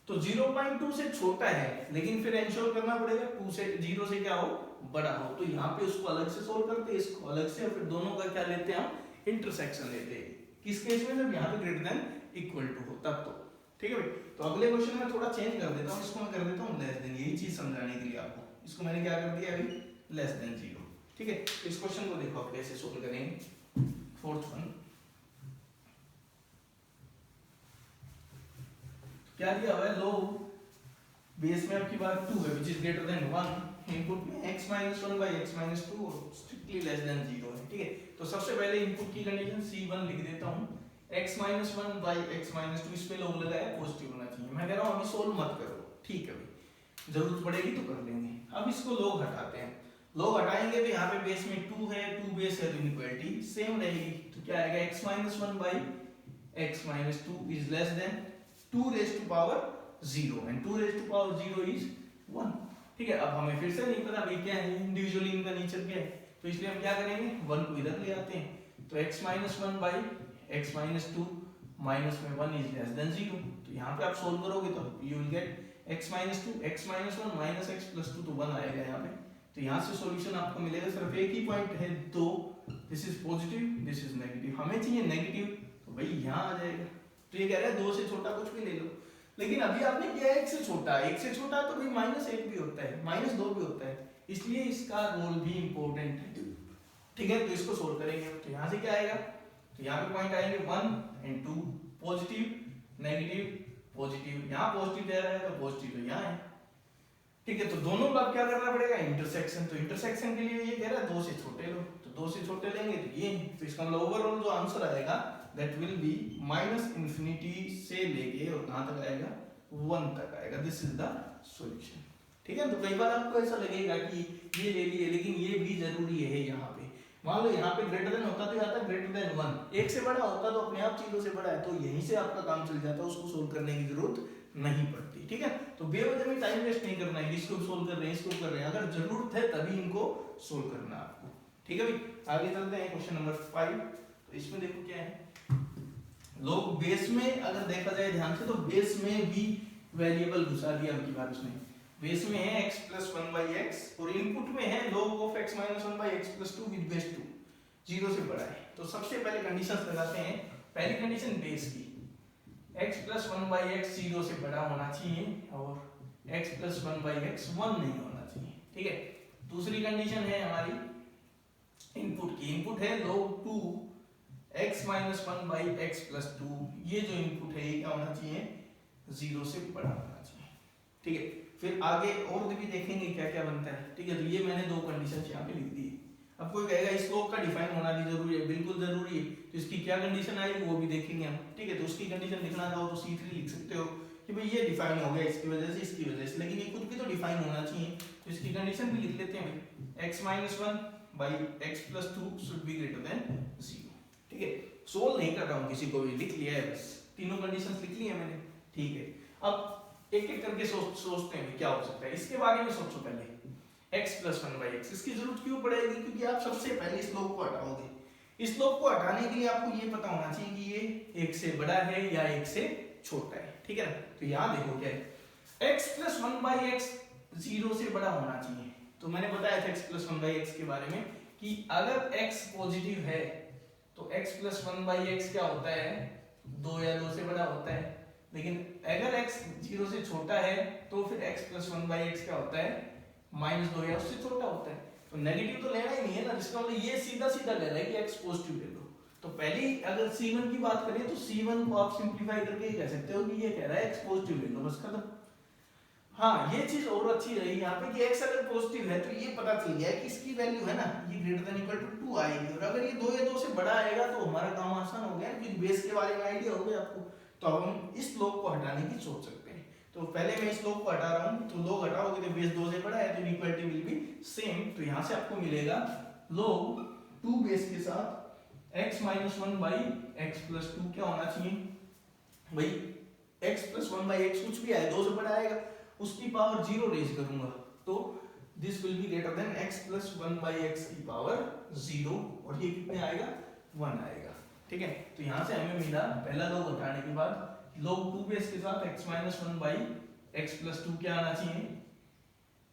S1: तो 0.2 से छोटा है, लेकिन फिर इंश्योर करना पड़ेगा 2 से 0 से क्या हो, बड़ा हो। तो यहाँ पे उसको अलग से सोल्व करते हैं, इसको अलग से, और फिर दोनों का क्या लेते हैं हम, इंटरसेक्शन लेते हैं। किस केस में? जब यहाँ पे ग्रेटर देन इक्वल टू हो तब तो। ठीक है भाई, तो अगले क्वेश्चन में थोड़ा चेंज कर देता हूँ, इसको मैं कर देता हूँ लेस देन, यही चीज समझाने के लिए आपको। इसको मैंने क्या कर दिया अभी, लेस देन 0। ठीक है, इस क्वेश्चन को देखो आप कैसे सोल्व करेंगे। फोर्थ वन क्या दिया हुआ है, लोग बेस में आपकी बात 2 है, which is greater then 1, input में x - 1 by x - 2 strictly less than 0 है। ठीक है, तो सबसे पहले इनपुट की कंडीशन C1 लिख देता हूँ, x - 1 by x - 2, इस पे लोग लगाया पॉजिटिव होना चाहिए। मैं कह रहा हूँ अभी सोल्व मत करो, ठीक है भाई, जरूरत पड़ेगी तो कर लेंगे। अब इसको लोग हटाते हैं, लोग हटाएंगे तो यहाँ पे बेस में 2 है, 2 बेस है तो इनइक्वालिटी सेम रहेगी। तो क्या आएगा, x - 1 by x - 2 is less then 2 raised to power 0 and 2 raised to power 0 is 1। ठीक है, अब हमें फिर से नहीं पता भाई क्या है, इंडिविजुअली इनका नेचर क्या है, तो इसलिए हम क्या करेंगे, 1 को इधर ले आते हैं। तो x - 1 by x - 2 माइनस में 1 इज लेस देन 0। तो यहाँ पे आप सोल्व करोगे तो you will get x - 2 x - 1 minus x plus 2 तो 1 आएगा यहाँ पे। तो यहाँ से सॉल्यूशन आपको मिलेगा, सिर्फ एक ही पॉइंट है, दो, this is positive this is negative, हमें चाहिए नेगेटिव, तो भाई यहाँ आ जाएगा। तो ये कह रहा है 2 से छोटा कुछ भी ले लो, लेकिन अभी आपने किया 1 से छोटा, 1 से छोटा तो भाई -1 भी होता है, -2 भी होता है, इसलिए इसका रोल भी इंपॉर्टेंट है। ठीक है, तो इसको सोल्व करेंगे तो यहाँ से क्या आएगा, तो यहाँ पे पॉइंट आएंगे 1 and 2, पॉजिटिव नेगेटिव पॉजिटिव, यहाँ पॉजिटिव दे रहा है तो पॉजिटिव तो यहाँ है। ठीक है, तो दोनों का क्या करना पड़ेगा, इंटरसेक्शन। तो इंटरसेक्शन के लिए ये कह रहा है 2 से छोटे लो, तो 2 से छोटे लेंगे तो ये, तो इसका मतलब ओवरऑल जो आंसर आएगा दैट विल बी -∞ से लेके और कहां तक आएगा, 1 तक आएगा। This is the solution. ठीक है, तो कई बार आपको ऐसा लगेगा कि ये ले लिए, लेकिन ये भी जरूरी है। यहाँ पे मान लो यहाँ पे ग्रेटर देन होता तो यहाँ तक ग्रेटर देन 1, 1 से बड़ा होता तो अपने आप चीजों से बड़ा है, तो यहीं से आपका काम चल जाता, उसको सोल्व करने की जरूरत नहीं पड़ती। ठीक है, तो बेवजह में टाइम वेस्ट नहीं करना है, इसको सोल्व कर रहे हैं इसको कर रहे हैं, अगर जरूरत है तभी इनको सोल्व करना है आपको। ठीक है भाई, आगे चलते हैं क्वेश्चन नंबर 5। तो इसमें देखो क्या है, लोग बेस में अगर देखा जाए ध्यान से तो बेस में भी वेरिएबल घुसा दिया अब की बार उसने। बेस में है x + 1 by x और इनपुट में है log of x - 1 by x + 2 with base 2, 0 से बड़ा है। तो सबसे पहले कंडीशंस लगाते हैं। पहली कंडीशन बेस की, x + 1 by x 0 से बड़ा होना चाहिए और x + 1 by x 1 नहीं होना चाहिए। ठीक है, दूसरी कंडीशन है हमारी इनपुट की, इनपुट है log 2 x - 1 by x + 2, ये जो इनपुट है ये क्या होना चाहिए, 0 से बड़ा होना चाहिए। ठीक है, फिर आगे और भी देखेंगे क्या क्या बनता है। ठीक है, तो ये मैंने 2 कंडीशंस यहाँ पे लिख दी। अब कोई कहेगा इस स्लोप का डिफाइन होना भी जरूरी है, बिल्कुल जरूरी है, तो इसकी क्या कंडीशन आएगी वो भी देखेंगे हम। ठीक है, तो उसकी कंडीशन लिखना चाहो तो C3 लिख सकते हो कि भाई ये डिफाइन हो गया इसकी वजह से इसकी वजह से, लेकिन ये खुद भी तो डिफाइन होना चाहिए, तो इसकी कंडीशन भी लिख लेते हैं भाई, x - 1 by x + 2 should be greater than 0। ठीक है, सोल्व नहीं कर रहा हूँ किसी को भी, लिख लिया है बस, तीनों कंडीशंस लिख ली है मैंने। ठीक है, अब एक एक करके सोचते हैं क्या हो सकता है, इसके बारे में सोचो पहले। x + 1 by x, इसकी जरूरत क्यों पड़ेगी, क्योंकि आप सबसे पहले स्लोप को हटाओगे। इस स्लोप को हटाने के लिए आपको ये पता होना चाहिए कि ये 1 से बड़ा है या 1 से छोटा है। ठीक है ना, तो यहाँ देखो क्या है, x + 1 by x 0 से बड़ा होना चाहिए। तो मैंने बताया था x + 1 by x के बारे में कि अगर x पॉजिटिव है तो x + 1 by x क्या होता है, 2 या 2 से बड़ा होता है, लेकिन अगर x 0 से छोटा है तो फिर x + 1 by x क्या होता है, -2 या उससे छोटा होता है। तो नेगेटिव तो लेना ही नहीं है ना, जिसका मतलब ये सीधा सीधा ले रहा है कि x पॉजिटिव ले लो। तो पहली अगर C1 की बात करें तो C1 को आप सिंपलीफाई करके कह सकते हो कि ये कह रहा है x पॉजिटिव ले लो, बस खत्म। हाँ, ये चीज और अच्छी रही यहाँ पे कि x अगर पॉजिटिव है तो ये पता चल गया कि इसकी वैल्यू है ना, ये ग्रेटर देन इक्वल टू 2 आएगी, और अगर ये 2 या 2 से बड़ा आएगा तो हमारा काम आसान हो गया, क्योंकि बेस के बारे में आइडिया हो गया आपको। तो अब हम इस स्लोप को हटाने की सोच सकते हैं। तो पहले मैं इस स्लोप को हटा रहा हूँ, तो log हटाओगे तो बेस 2 से बड़ा है तो इक्वालिटी विल बी सेम। तो यहाँ से आपको मिलेगा log 2 बेस के साथ x - 1 by x + 2 क्या होना चाहिए भाई, x + 1 by x कुछ भी आए 2 से बड़ा आएगा, उसकी पावर 0 रेज करूंगा तो this will be greater than x + 1 by x की पावर 0, और ये कितने आएगा, 1 आएगा। ठीक है, तो यहाँ से हमें मिला पहला log हटाने के बाद log 2 बेस के साथ x - 1 by x + 2 क्या आना चाहिए,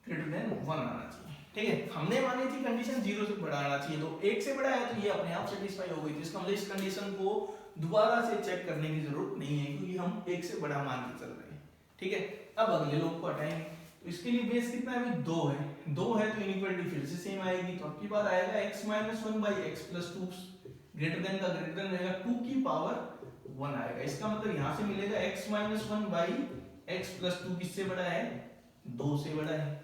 S1: ग्रेटर देन 1 आना चाहिए। ठीक है, हमने मानी थी कंडीशन 0 से बड़ा आना चाहिए, तो 1 से बड़ा है तो ये अपने आप सेटिस्फाई हो गई। तो इसका मतलब इस कंडीशन को दोबारा से चेक करने की जरूरत नहीं है क्योंकि हम 1 से बड़ा मान के चल रहे हैं। ठीक है, अब अगले लोग को हटाएंगे। तो इसके लिए बेस कितना है भाई 2 है, 2 है तो इनइक्वालिटी फिर से सेम आएगी। तो अब की बार आएगा x - 1 x + 2 ग्रेटर देन का ग्रेटर देन रहेगा 2 की पावर 1 आएगा। इसका मतलब यहां से मिलेगा x - 1 x + 2 किससे बड़ा है, 2 से बड़ा है।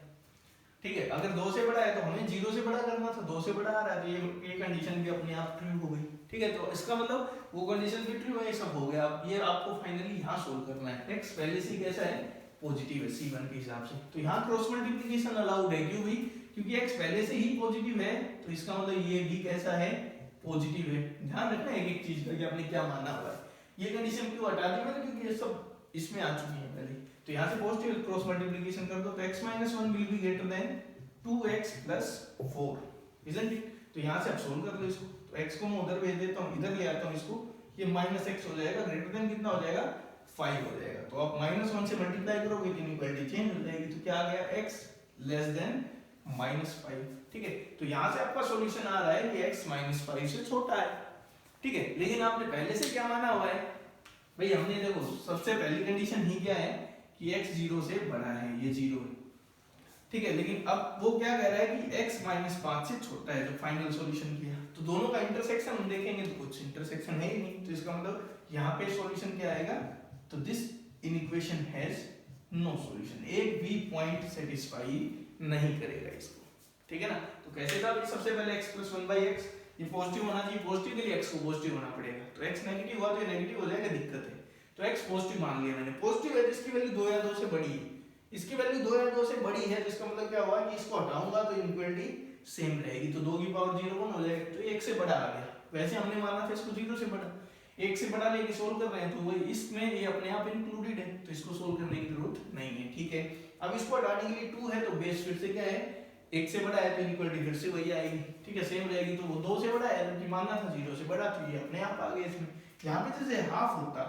S1: ठीक है, अगर 2 से बड़ा है तो हमें 0 से बड़ा करना था, 2 से बड़ा आ रहा है तो ये कंडीशन भी अपने आप ट्रू हो गई। ठीक है, तो इसका मतलब वो कंडीशन भी ट्रू है, ये सब हो गया। अब ये आपको फाइनली यहाँ सोल्व करना है। x पहले से कैसा है, पॉजिटिव है c1 के हिसाब से, तो यहाँ क्रॉस मल्टीप्लिकेशन अलाउड है। क्यों भी, क्योंकि x पहले से ही पॉजिटिव है, तो इसका मतलब ये भी कैसा है, पॉजिटिव है। ध्यान रखना एक एक चीज का कि आपने क्या माना हुआ है। ये कंडीशन क्यों हटा दी मैंने, क्योंकि ये सब इसमें आ चुकी है पहले। तो यहाँ से पॉजिटिव क्रॉस मल्टीप्लिकेशन कर दो तो x - 1 will be greater than 2x + 4, isn't it. तो यहाँ से आप सोल्व कर लो इसको। तो x को मैं उधर भेज देता हूँ, इधर ले आता हूँ इसको, ये -x हो जाएगा, ग्रेटर देन कितना हो जाएगा, 5 हो जाएगा। तो आप -1 से मल्टीप्लाई करोगे तो इनइक्वालिटी चेंज हो जाएगी। तो क्या आ गया, x < -5। ठीक है, तो यहाँ से आपका सॉल्यूशन आ रहा है कि x - 5 से छोटा है। ठीक है, लेकिन आपने पहले से क्या माना हुआ है भाई, हमने देखो सबसे पहली कंडीशन ही क्या है कि x 0 से बड़ा है, ये 0 है। ठीक है, लेकिन अब वो क्या कह रहा है कि x - 5 से छोटा है, जो फाइनल सॉल्यूशन किया। तो दोनों का इंटरसेक्शन हम देखेंगे तो कुछ इंटरसेक्शन है ही नहीं। तो इसका मतलब यहाँ पे सॉल्यूशन क्या आएगा, तो this inequation has no solution, एक भी पॉइंट सेटिस्फाई नहीं करेगा इसको। ठीक है ना, तो कैसे था, सबसे पहले x + 1/x, ये पॉजिटिव होना चाहिए, पॉजिटिव के लिए x को पॉजिटिव होना पड़ेगा। तो x नेगेटिव हुआ तो ये नेगेटिव हो जाएगा, दिक्कत है। तो x पॉजिटिव मान लिया मैंने, पॉजिटिव है जिसकी वैल्यू 2 या 2 से बड़ी है, इसकी वैल्यू 2 या 2 से बड़ी है, जिसका मतलब क्या हुआ कि इसको हटाऊंगा तो इनइक्वालिटी सेम रहेगी। तो 2 की पावर 0 कौन हो जाएगा, तो ये 1 से बड़ा आ गया। वैसे हमने माना था इसको 0 से बड़ा, 1 से बड़ा लेके सोल्व कर रहे हैं, तो वही इसमें ये अपने आप इंक्लूडेड है, तो इसको सोल्व करने की जरूरत नहीं है। ठीक है, अब इसको हटाने के लिए 2 है, तो बेस फिर से क्या है, 1 से बड़ा है तो इनइक्वालिटी फिर से वही आएगी। ठीक है, सेम रहेगी। तो वो 2 से बड़ा है, जबकि मानना था 0 से बड़ा, तो ये अपने आप आ गया इसमें। यहाँ पे जैसे हाफ होता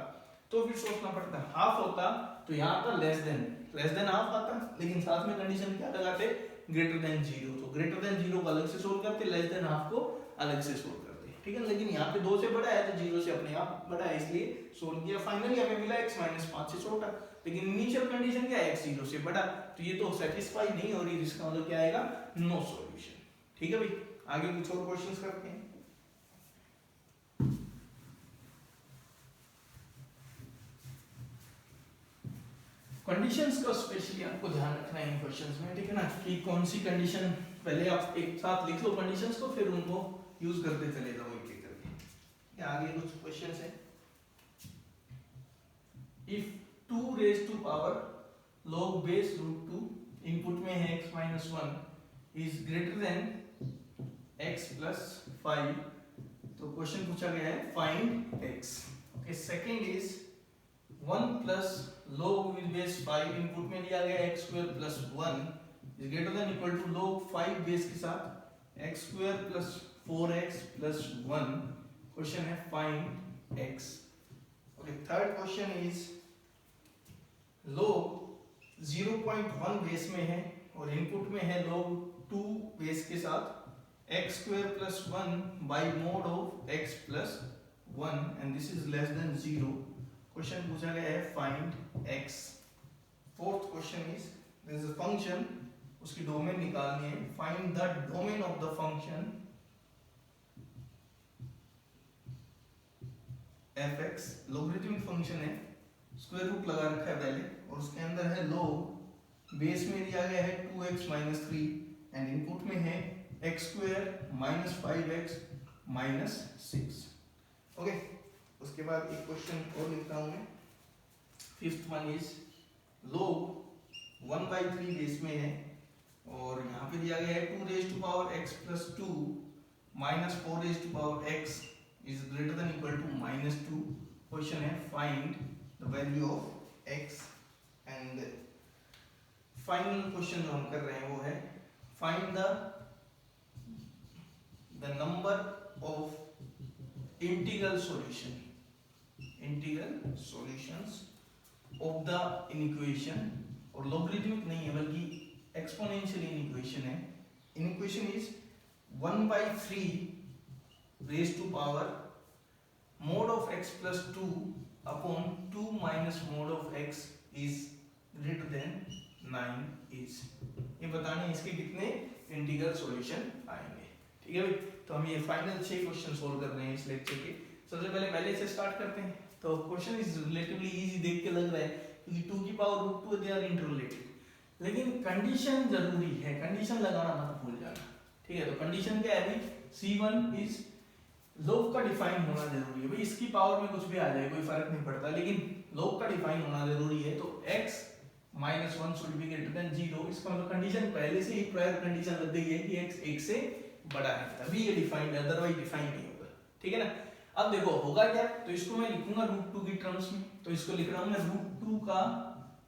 S1: तो फिर सोचना पड़ता, हाफ होता तो यहाँ पर लेस देन हाफ आता, लेकिन साथ में कंडीशन क्या लगाते, ग्रेटर देन 0। तो ग्रेटर देन 0 को अलग से सोल्व करते, लेस देन हाफ को अलग से सोल्व करते। ठीक है, लेकिन यहाँ पे 2 से बड़ा है तो 0 से अपने आप बड़ा है, इसलिए सोल्व किया। फाइनली हमें मिला x - 5 से छोटा, लेकिन इनिशियल कंडीशन क्या है, x 0 से बड़ा, तो ये तो सेटिस्फाई नहीं हो रही, इसका मतलब क्या आएगा, नो सॉल्यूशन। ठीक है भाई, आगे कुछ और क्वेश्चंस करते हैं। कंडीशंस का स्पेशली आपको ध्यान रखना है इन क्वेश्चंस में। ठीक है ना, कि कौन सी कंडीशन, पहले आप एक साथ लिख लो कंडीशंस को, फिर उनको यूज करते चले जाओ एक एक करके। आगे कुछ क्वेश्चंस है। If 2 raise to power log base √2 input में है x - 1 is greater than x + 5, तो क्वेश्चन पूछा गया है find x। Okay, second is 1 + log base 5 input में दिया गया x² + 1 is greater than equal to log 5 base के साथ x² + 4x + 1। क्वेश्चन है find x। Okay, third question is log 0.1 base में है और इनपुट में है log 2 बेस के साथ x² + 1 by mod of x + 1 and this is less than 0। Question पूछा गया है find x। Fourth question is there is a function, उसकी डोमेन निकालनी है। Find the domain of the function fx, logarithmic function है, square root लगा रखा है पहले, और उसके अंदर है log, बेस में दिया गया है 2x - 3 एंड इनपुट में है x² - 5x - 6। ओके, उसके बाद एक क्वेश्चन और लिखता हूं मैं। Fifth one is log 1/3 base में है और यहाँ पे दिया गया है 2 raise to power x + 2 - 4 raise to power x is greater than equal to -2। Question है find the value of x and final question जो हम कर रहे हैं वो है find the number of integral solutions of the equation, और logarithmic नहीं है बल्कि एक्सपोनेंशियल इक्वेशन है equation is 1/3 raise to power mod of x plus 2 upon 2 minus mod of x is greater than 9 is, ये बताना है इसके कितने इंटीग्रल सॉल्यूशन आएंगे। ठीक है भाई, तो हम ये फाइनल 6 क्वेश्चन सोल्व कर रहे हैं इस लेक्चर के। सबसे पहले से स्टार्ट करते हैं। तो क्वेश्चन इज रिलेटिवली इजी देख के लग रहा है क्योंकि 2 की power root 2 they are interrelated, लेकिन कंडीशन जरूरी है, कंडीशन लगाना मत भूल जाना। ठीक है, तो कंडीशन क्या है भाई, C1 इज लोग का डिफाइन होना जरूरी है भाई, इसकी पावर में कुछ भी आ जाए कोई फर्क नहीं पड़ता, लेकिन लोग का डिफाइन होना जरूरी है। तो x minus 1 should be greater than 0, इसका मतलब कंडीशन पहले से ही प्रायर कंडीशन लग गई है कि x 1 से बड़ा है, तभी ये डिफाइंड है, अदरवाइज डिफाइन नहीं होगा। ठीक है ना, अब देखो होगा क्या, तो इसको मैं लिखूंगा रूट 2 की टर्म्स में, तो इसको लिख रहा हूं मैं रूट 2 का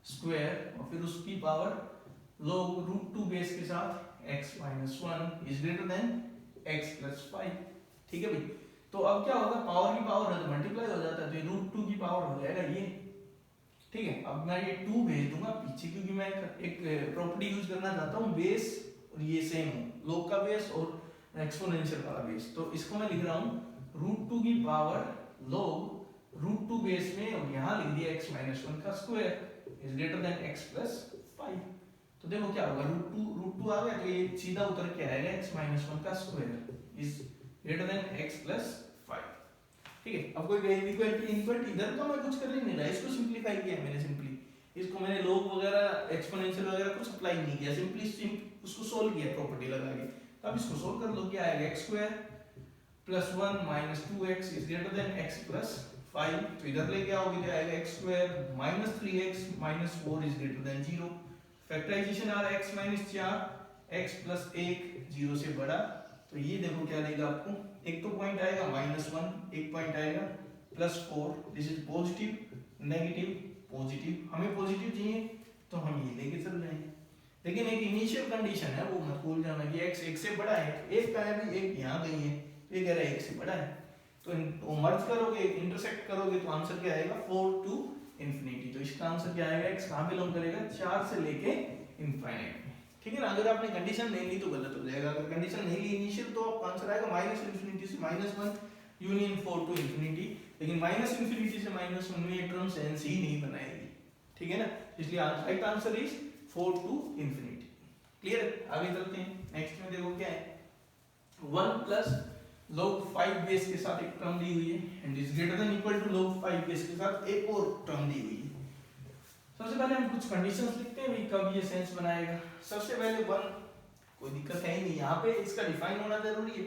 S1: स्क्वायर और फिर उसकी पावर लोग रूट 2 बेस के साथ x minus 1 is greater than x plus 5। ठीक है भाई, तो अब क्या होगा, पावर की पावर है तो मल्टीप्लाई हो जाता है, तो ये रूट 2 की पावर हो जाएगा ये। ठीक है, अब मैं ये 2 भेज दूंगा पीछे क्योंकि मैं एक प्रॉपर्टी यूज करना चाहता हूँ, बेस और ये सेम हो, लोग का बेस और एक्सपोनेंशियल वाला बेस। तो इसको मैं लिख रहा हूँ रूट 2 की पावर लोग रूट 2 बेस में, और यहाँ लिख दिया x माइनस 1 का square is greater than x plus 5। तो देखो क्या होगा, रूट 2 आ गया तो ये सीधा उतर के आएगा x माइनस 1 का square is greater than x plus 5। ठीक है, अब कोई इक्वलिटी इधर तो मैं कुछ कर ही नहीं रहा, इसको सिंपलीफाई किया मैंने, सिंपली इसको मैंने लोग वगैरह एक्सपोनेंशियल वगैरह कुछ अप्लाई नहीं किया, सिंपली उसको सोल्व किया प्रॉपर्टी लगा के। तो अब इसको सोल्व कर लो, क्या आएगा x square plus 1 minus 2x is greater than x plus 5। तो इधर लेके आओगे तो आएगा x square minus 3x minus 4 is greater than 0। Factorisation आ रहा है x माइनस 4 x प्लस 1 0 से बड़ा, तो ये देखो क्या देगा आपको, एक तो पॉइंट आएगा -1, एक पॉइंट आएगा +4, this is positive negative positive, हमें पॉजिटिव चाहिए तो हम ये लेके चल रहे हैं, लेकिन एक इनिशियल कंडीशन है वो मत भूल जाना कि x 1 से बड़ा है, एक का है भी, एक यहाँ गई है, ये कह रहा है 1 से बड़ा है, तो मर्ज करोगे इंटरसेक्ट करोगे तो आंसर क्या आएगा 4 to इंफिनिटी। तो इसका आंसर क्या आएगा, x कहाँ बिलोंग करेगा, 4 से लेके इनफाइनाइट। ठीक है ना, अगर आपने कंडीशन नहीं ली तो गलत हो जाएगा, अगर कंडीशन नहीं ली इनिशियल तो आपका आंसर आएगा माइनस इंफिनिटी से -1 यूनियन 4 टू इंफिनिटी, लेकिन माइनस इंफिनिटी से -1 में ये टर्म सेंस ही नहीं बनाएगी। ठीक है ना, इसलिए right answer is 4 to infinity. Clear है, आगे चलते हैं। नेक्स्ट में देखो क्या है, 1 प्लस log 5 बेस के साथ एक टर्म दी हुई है and is greater than equal to log 5 base के साथ एक और टर्म दी हुई है। सबसे पहले हम कुछ कंडीशंस लिखते हैं भाई कब ये सेंस बनाएगा। सबसे पहले 1, कोई दिक्कत है ही नहीं, यहाँ पे इसका डिफाइन होना जरूरी है,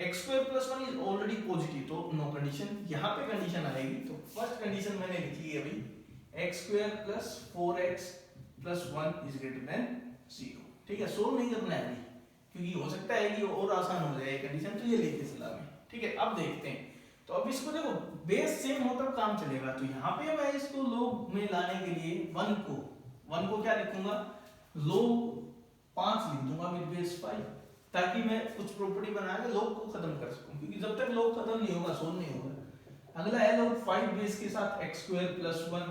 S1: x square plus 1 is already positive, तो नो कंडीशन, यहाँ पे कंडीशन आएगी। तो फर्स्ट कंडीशन मैंने लिखी है भाई x square plus 4x plus 1 is greater than 0। ठीक है, सोल्व नहीं करना है अभी क्योंकि हो सकता है कि और आसान हो जाए कंडीशन, तो ये लेके चला मैं। ठीक है, अब देखते हैं, तो अब इसको देखो बेस सेम हो तब काम चलेगा, तो यहाँ पे मैं इसको लोग में लाने के लिए 1 को क्या लिखूंगा, लोग 5 लिख दूंगा विद बेस 5, ताकि मैं कुछ प्रॉपर्टी बना के लोग को खत्म कर सकूं, क्योंकि जब तक लोग खत्म नहीं होगा सोल्व नहीं होगा। अगला है लोग 5 बेस के साथ x square plus 1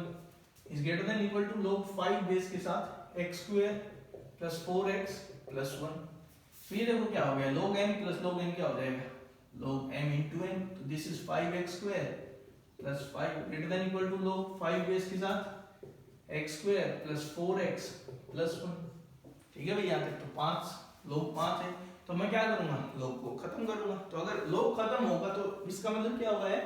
S1: is greater than equal to log 5 base के साथ x square plus 4x plus 1। तो ये देखो क्या हो गया, log m plus log n क्या हो जाएगा, log m into n, तो this is 5x square plus 5 greater than equal to log 5 base के साथ x square plus 4x plus 1। ठीक है भाई, यहाँ तक तो 5 log 5 है, तो मैं क्या करूंगा, log को खत्म करूंगा। तो अगर log खत्म होगा तो इसका मतलब क्या होगा है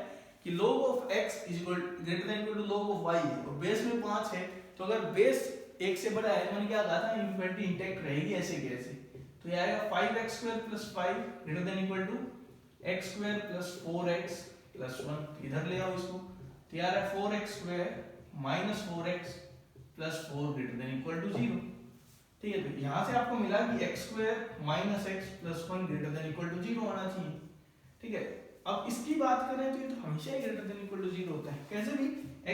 S1: कि log of x is equal greater than equal to log of y है, और बेस में 5 है, तो अगर बेस 1 से बड़ा है तो मैंने क्या कहा था, इनफिनिटी इंटैक्ट रहेगी ऐसे कैसे, तो ये आएगा 5x square plus 5 greater than equal to x square plus 4x plus 1। इधर ले आओ इसको, तो यार 4x square minus 4x plus 4 greater than equal to 0। ठीक है, तो यहाँ से आपको मिला कि x square minus x plus 1 greater than equal to 0 आना चाहिए। ठीक है, अब इसकी बात करें तो ये तो हमेशा ही ग्रेटर देन इक्वल टू 0 होता है। कैसे भी,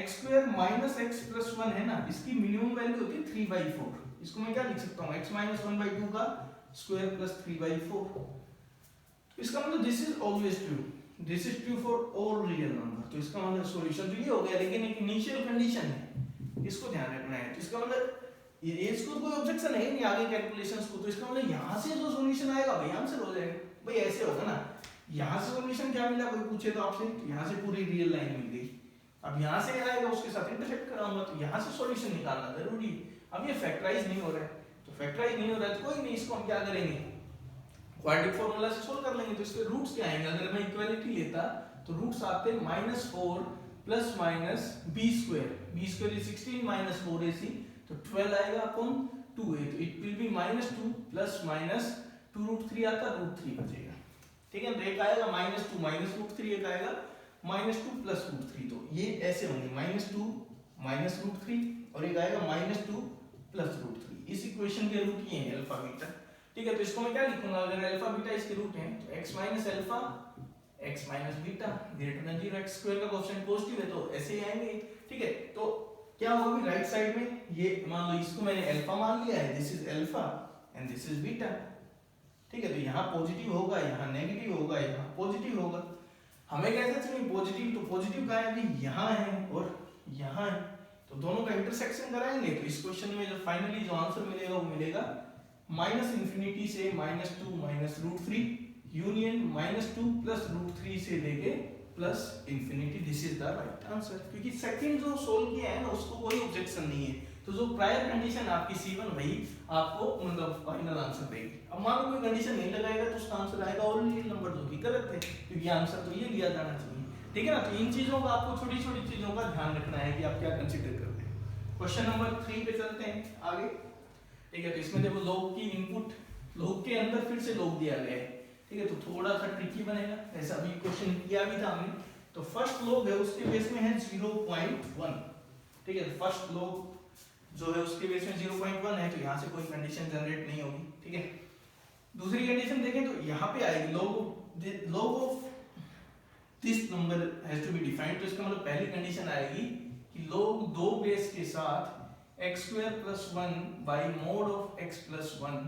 S1: x square minus x plus 1 है ना, इसकी मिनिमम वैल्यू होती है 3/4, इसको मैं क्या लिख सकता हूँ, x माइनस 1/2 का स्क्वायर प्लस 3/4। तो इसका मतलब this is always true, this is true for all real number, तो इसका मतलब सॉल्यूशन तो ये हो गया, लेकिन एक इनिशियल कंडीशन है, इसको ध्यान रखना है। तो इसका मतलब ये इसको कोई ऑब्जेक्शन है नहीं आगे कैलकुलेशंस को, तो इसका मतलब यहाँ से जो सॉल्यूशन आएगा भाई आंसर हो जाएगा। भाई ऐसे होगा ना, यहाँ से सॉल्यूशन क्या मिला, कोई पूछे तो आपसे, यहाँ से पूरी रियल लाइन मिल गई, अब यहाँ से आएगा उसके साथ इंटरसेक्ट कराऊंगा, तो यहाँ से सॉल्यूशन निकालना जरूरी है। अब ये फैक्टराइज नहीं हो रहा है, तो फैक्टराइज नहीं हो रहा है तो कोई नहीं, इसको हम क्या करेंगे, क्वाड्रेटिक फार्मूला से सोल्व कर लेंगे। तो इसके रूट्स क्या आएंगे, अगर मैं इक्वालिटी लेता तो रूट्स आते -4 plus minus B square is 16 minus 4ac, तो 12 आएगा अपॉन 2a, तो it will be -2 plus minus 2√3 आता, √3 बचेगा। ठीक है, तो एक आएगा -2 माइनस √3, एक आएगा -2 प्लस √3, तो ये ऐसे होंगे -2 माइनस √3 और एक आएगा -2 प्लस √3। इस इक्वेशन के रूट ये हैं अल्फा बीटा। ठीक है, तो इसको मैं क्या लिखूंगा, अगर अल्फा बीटा इसके रूट हैं तो x minus alpha x minus beta greater than 0, x square का कोएफिशिएंट पॉजिटिव है तो ऐसे ही आएंगे। ठीक है, तो क्या होगा भी राइट साइड में, ये मान लो इसको मैंने अल्फा मान लिया है, this is alpha and this is beta. ठीक है, तो यहाँ पॉजिटिव होगा, यहाँ नेगेटिव होगा, यहाँ पॉजिटिव होगा। हमें कैसे चाहिए पॉजिटिव, तो पॉजिटिव कहाँ है अभी, यहाँ है और यहाँ है, तो दोनों का इंटरसेक्शन कराएंगे तो इस क्वेश्चन में जो फाइनली जो आंसर मिलेगा वो मिलेगा -∞ से -2 माइनस √3 यूनियन -2 प्लस √3 से लेके plus infinity, this is the right answer. क्योंकि सेकंड जो सोल्व किया है ना उसको कोई ऑब्जेक्शन नहीं है, तो जो प्रायर कंडीशन आपकी C1 वही आपको मतलब फाइनल आंसर देगी। अब मान लो कोई कंडीशन नहीं लगाएगा तो उसका आंसर आएगा ऑल रियल नंबर, जो कि गलत है क्योंकि आंसर तो ये लिया जाना चाहिए। ठीक है ना, तो इन चीजों का आपको छोटी छोटी चीजों का ध्यान रखना है कि आप क्या कंसीडर करते हैं। क्वेश्चन नंबर 3 पे चलते हैं आगे। ठीक है, तो इसमें देखो लॉग की इनपुट, लॉग के अंदर फिर से लॉग दिया गया है। ठीक है, तो थोड़ा सा ट्रिकी बनेगा, ऐसा भी क्वेश्चन किया भी था हमने। तो फर्स्ट लॉग है उसके बेस में है 0.1। ठीक है, फर्स्ट लॉग जो है उसके बेस में 0.1 है, तो यहाँ से कोई कंडीशन जनरेट नहीं होगी। ठीक है, दूसरी कंडीशन देखें तो यहाँ पे आएगी log of this number has to be defined, तो इसका मतलब पहली कंडीशन आएगी कि log 2 बेस के साथ x² + 1 by mod of x + 1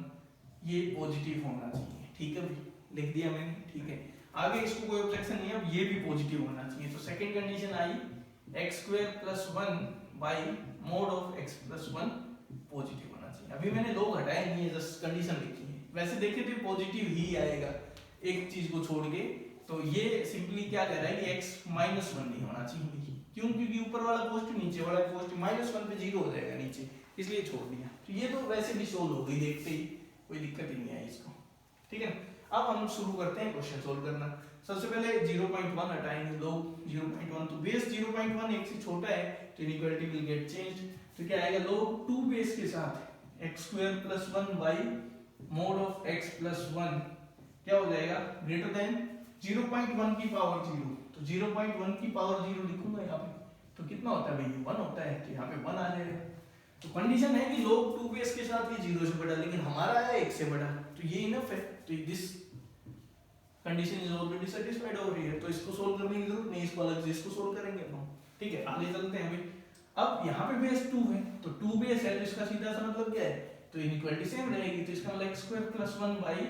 S1: ये पॉजिटिव होना चाहिए। ठीक है भाई, लिख दिया मैंने। ठीक है, आगे इसको कोई ऑब्जेक्शन नहीं है, अब ये भी पॉजिटिव होना चाहिए। तो second condition I x² + 1 by mod of x + 1 positive होना चाहिए। अभी मैंने log हटाया नहीं है, जस्ट कंडीशन लिखी है। वैसे देखें तो पॉजिटिव ही आएगा एक चीज को छोड़ के, तो ये सिंपली क्या कह रहा है कि x - 1 नहीं होना चाहिए। क्यों, क्योंकि ऊपर वाला पॉजिटिव नीचे वाला पॉजिटिव, -1 पे 0 हो जाएगा नीचे, इसलिए छोड़ दिया। तो ये तो वैसे भी सोल्व हो गई देखते ही, कोई दिक्कत ही नहीं आई इसको। ठीक है, अब हम शुरू करते हैं क्वेश्चन सोल्व करना। सबसे पहले 0.1 हटाएंगे, log 0.1, तो बेस 0.1 एक से छोटा है तो इनइक्वालिटी विल गेट चेंज्ड। तो क्या आएगा, log 2 बेस के साथ x² + 1 by mod of x + 1 क्या हो जाएगा, ग्रेटर देन 0.1 की पावर 0, तो 0.1 की पावर 0 लिखूंगा यहाँ पे, तो कितना होता है भाई, 1 होता है, तो यहाँ पे 1 आ जाएगा। तो कंडीशन है कि log 2 बेस के साथ ये 0 से बड़ा, लेकिन हमारा है 1 से बड़ा, तो ये इनफ है। तो this condition is already satisfied हो रही है, तो इसको सोल्व करने की जरूरत नहीं, इसको अलग से इसको सोल्व करेंगे हम। ठीक है, आगे चलते हैं भाई। अब यहाँ पे बेस 2 है, तो 2 बेस है तो इसका सीधा सा मतलब क्या है, तो इनइक्वालिटी सेम रहेगी। तो इसका मतलब x² + 1 by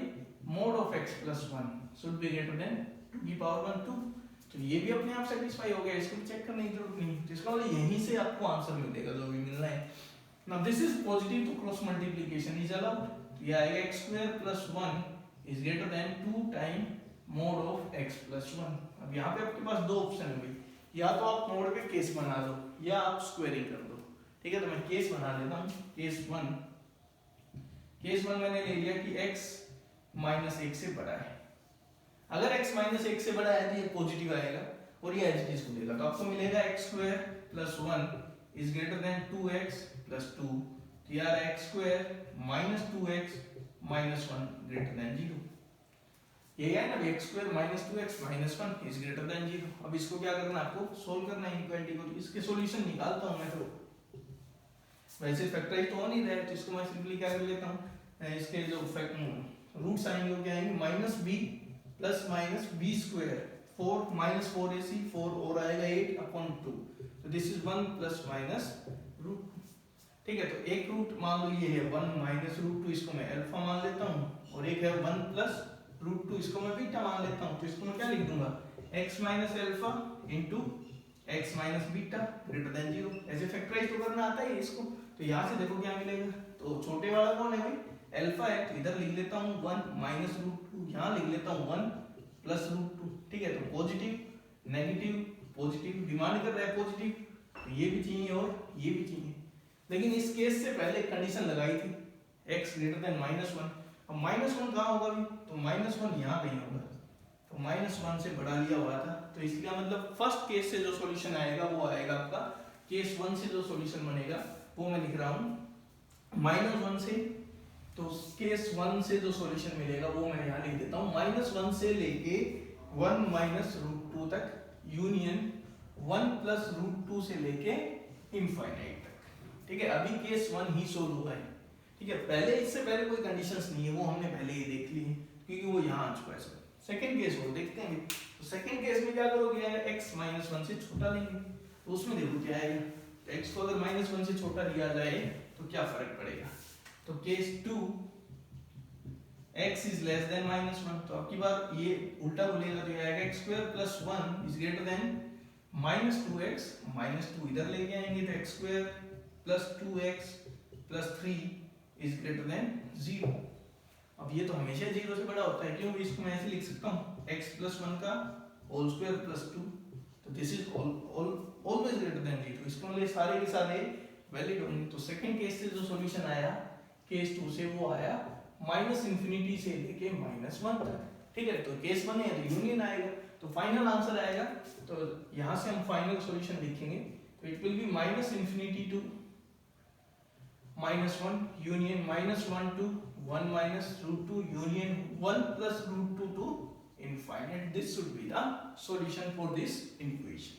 S1: mod of x + 1 should be greater than 2 की पावर 1 2। तो ये भी अपने आप सेटिस्फाई हो गया, इसको चेक करने की जरूरत नहीं। तो इसका मतलब यहीं से आपको आंसर मिलेगा जो भी मिलना है। नाउ दिस इज पॉजिटिव, तो क्रॉस मल्टीप्लिकेशन इज अलाउड। तो ये आएगा x² + 1 is greater then 2 time mod of x + 1। अब यहाँ पे आपके पास दो ऑप्शन है भाई, या तो आप मोड पे केस बना दो या आप स्क्वायरिंग कर दो। ठीक है, तो मैं केस बना लेता हूँ। केस 1 मैंने ले लिया कि x - 1 से बड़ा है। अगर x - 1 से बड़ा है तो ये पॉजिटिव आएगा और ये एज को देगा, तो आपको मिलेगा x² + 1 is greater then 2x + 2। तो यार x² - 2x - 1 ग्रेटर देन 0, ये है ना, x² - 2x - 1 is greater than 0। अब इसको क्या करना है, आपको सोल्व करना है इक्वालिटी को। तो इसके सॉल्यूशन निकालता हूं मैं, तो वैसे फैक्टराइज तो हो नहीं रहा है, तो इसको मैं सिंपली क्या कर लेता हूं, इसके जो रूट्स आएंगे वो क्या आएंगे, -b + -b², 4 - 4ac, 4 और आएगा 8/2। तो दिस इज 1 ± रूट। ठीक है, तो एक रूट मान लो ये है 1 - √2, इसको मैं अल्फा मान लेता हूँ, और एक है 1 + √2, इसको मैं बीटा मान लेता हूँ। तो इसको मैं क्या लिख दूंगा, x - alpha * x - beta greater than 0। ऐसे फैक्टराइज तो करना आता है इसको, तो यहाँ से देखो क्या मिलेगा, तो छोटे वाला कौन है भाई, अल्फा है, तो इधर लिख लेता हूँ 1 माइनस रूट टू, यहाँ लिख लेता हूँ 1 प्लस रूट टू। ठीक है, तो पॉजिटिव नेगेटिव पॉजिटिव डिमांड कर रहा है पॉजिटिव, तो ये भी चाहिए और ये भी चाहिए। लेकिन इस केस से पहले कंडीशन लगाई थी x ग्रेटर देन -1। अब -1 कहाँ होगा भी, तो -1 यहाँ कहीं होगा, तो -1 से बढ़ा लिया हुआ था, तो इसलिए मतलब फर्स्ट केस से जो सॉल्यूशन आएगा वो आएगा आपका, केस 1 से जो सॉल्यूशन बनेगा वो मैं लिख रहा हूँ -1 से, तो केस 1 से जो सॉल्यूशन मिलेगा वो मैं यहाँ लिख देता हूँ -1 से लेके 1 माइनस रूट टू तक, यूनियन 1 प्लस रूट टू से लेके इनफाइनाइट तक। ठीक है, अभी केस 1 ही सोल्व हुआ है। ठीक है, पहले इससे पहले कोई कंडीशंस नहीं है, वो हमने पहले ही देख ली है क्योंकि वो यहाँ आ चुका है सर। सेकंड केस वो देखते हैं, तो सेकंड केस में क्या करोगे, x -1 से छोटा लेंगे, तो उसमें देखो क्या आएगा, तो x को अगर -1 से छोटा लिया जाए तो क्या फर्क पड़ेगा, तो case 2 x is less then -1, तो आपकी बार ये उल्टा बोलेगा, तो ये आएगा x square plus 1 is greater then -2x, -2 इधर लेके आएंगे तो x square plus 2x plus 3 is greater than 0। अब ये तो हमेशा 0 से बड़ा होता है, क्यों, इसको मैं ऐसे लिख सकता हूँ x प्लस 1 का होल स्क्वायर प्लस 2, तो this is always greater than 0, इसको मतलब सारे के सारे वैलिड होंगे। तो सेकंड केस से जो सॉल्यूशन आया केस 2 से, वो आया -∞ से लेके -1 तक। ठीक है, तो केस 1 है तो यूनियन आएगा, तो फाइनल आंसर आएगा, तो यहाँ से हम फाइनल सॉल्यूशन लिखेंगे, तो it will be -∞ to -1 union -1 to 1 minus root 2 union 1 plus root 2 to infinite. This should be the solution for this equation.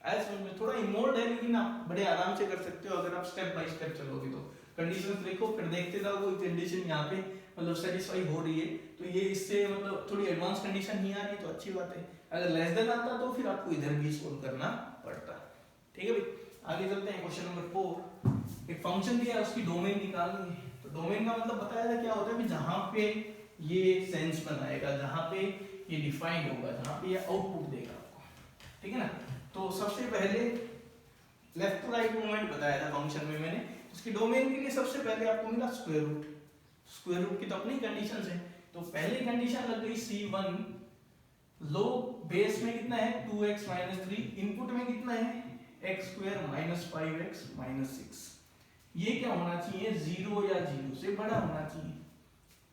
S1: ऐसे समझ में थोड़ा इन्वॉल्व है, लेकिन आप बड़े आराम से कर सकते हो अगर आप स्टेप बाय स्टेप चलोगे तो। कंडीशंस देखो, फिर देखते जाओ कोई कंडीशन यहाँ पे मतलब सेटिस्फाई हो रही है, तो ये इससे मतलब थोड़ी एडवांस कंडीशन नहीं आ रही तो अच्छी बात है, अगर लेस देन आता तो फिर आपको इधर भी सोल्व करना पड़ता। ठीक है भाई, आगे चलते हैं। क्वेश्चन नंबर 4, एक फंक्शन दिया है उसकी डोमेन निकालनी है, तो डोमेन का मतलब बताया था क्या होता है, जहां पे ये सेंस बनाएगा, जहां पे ये डिफाइंड होगा, जहां पे ये आउटपुट देगा आपको। ठीक है ना, तो सबसे पहले लेफ्ट टू राइट मूवमेंट बताया था फंक्शन में मैंने, उसकी डोमेन के लिए सबसे पहले आपको मिला स्क्वायर रूट। स्क्वायर रूट की तो अपनी कंडीशंस है, तो पहली कंडीशन लग गई C1, लो बेस में कितना है 2x - 3, इनपुट में कितना है x स्क्वायर -5x -6, ये क्या होना चाहिए 0 या 0 से बड़ा होना चाहिए।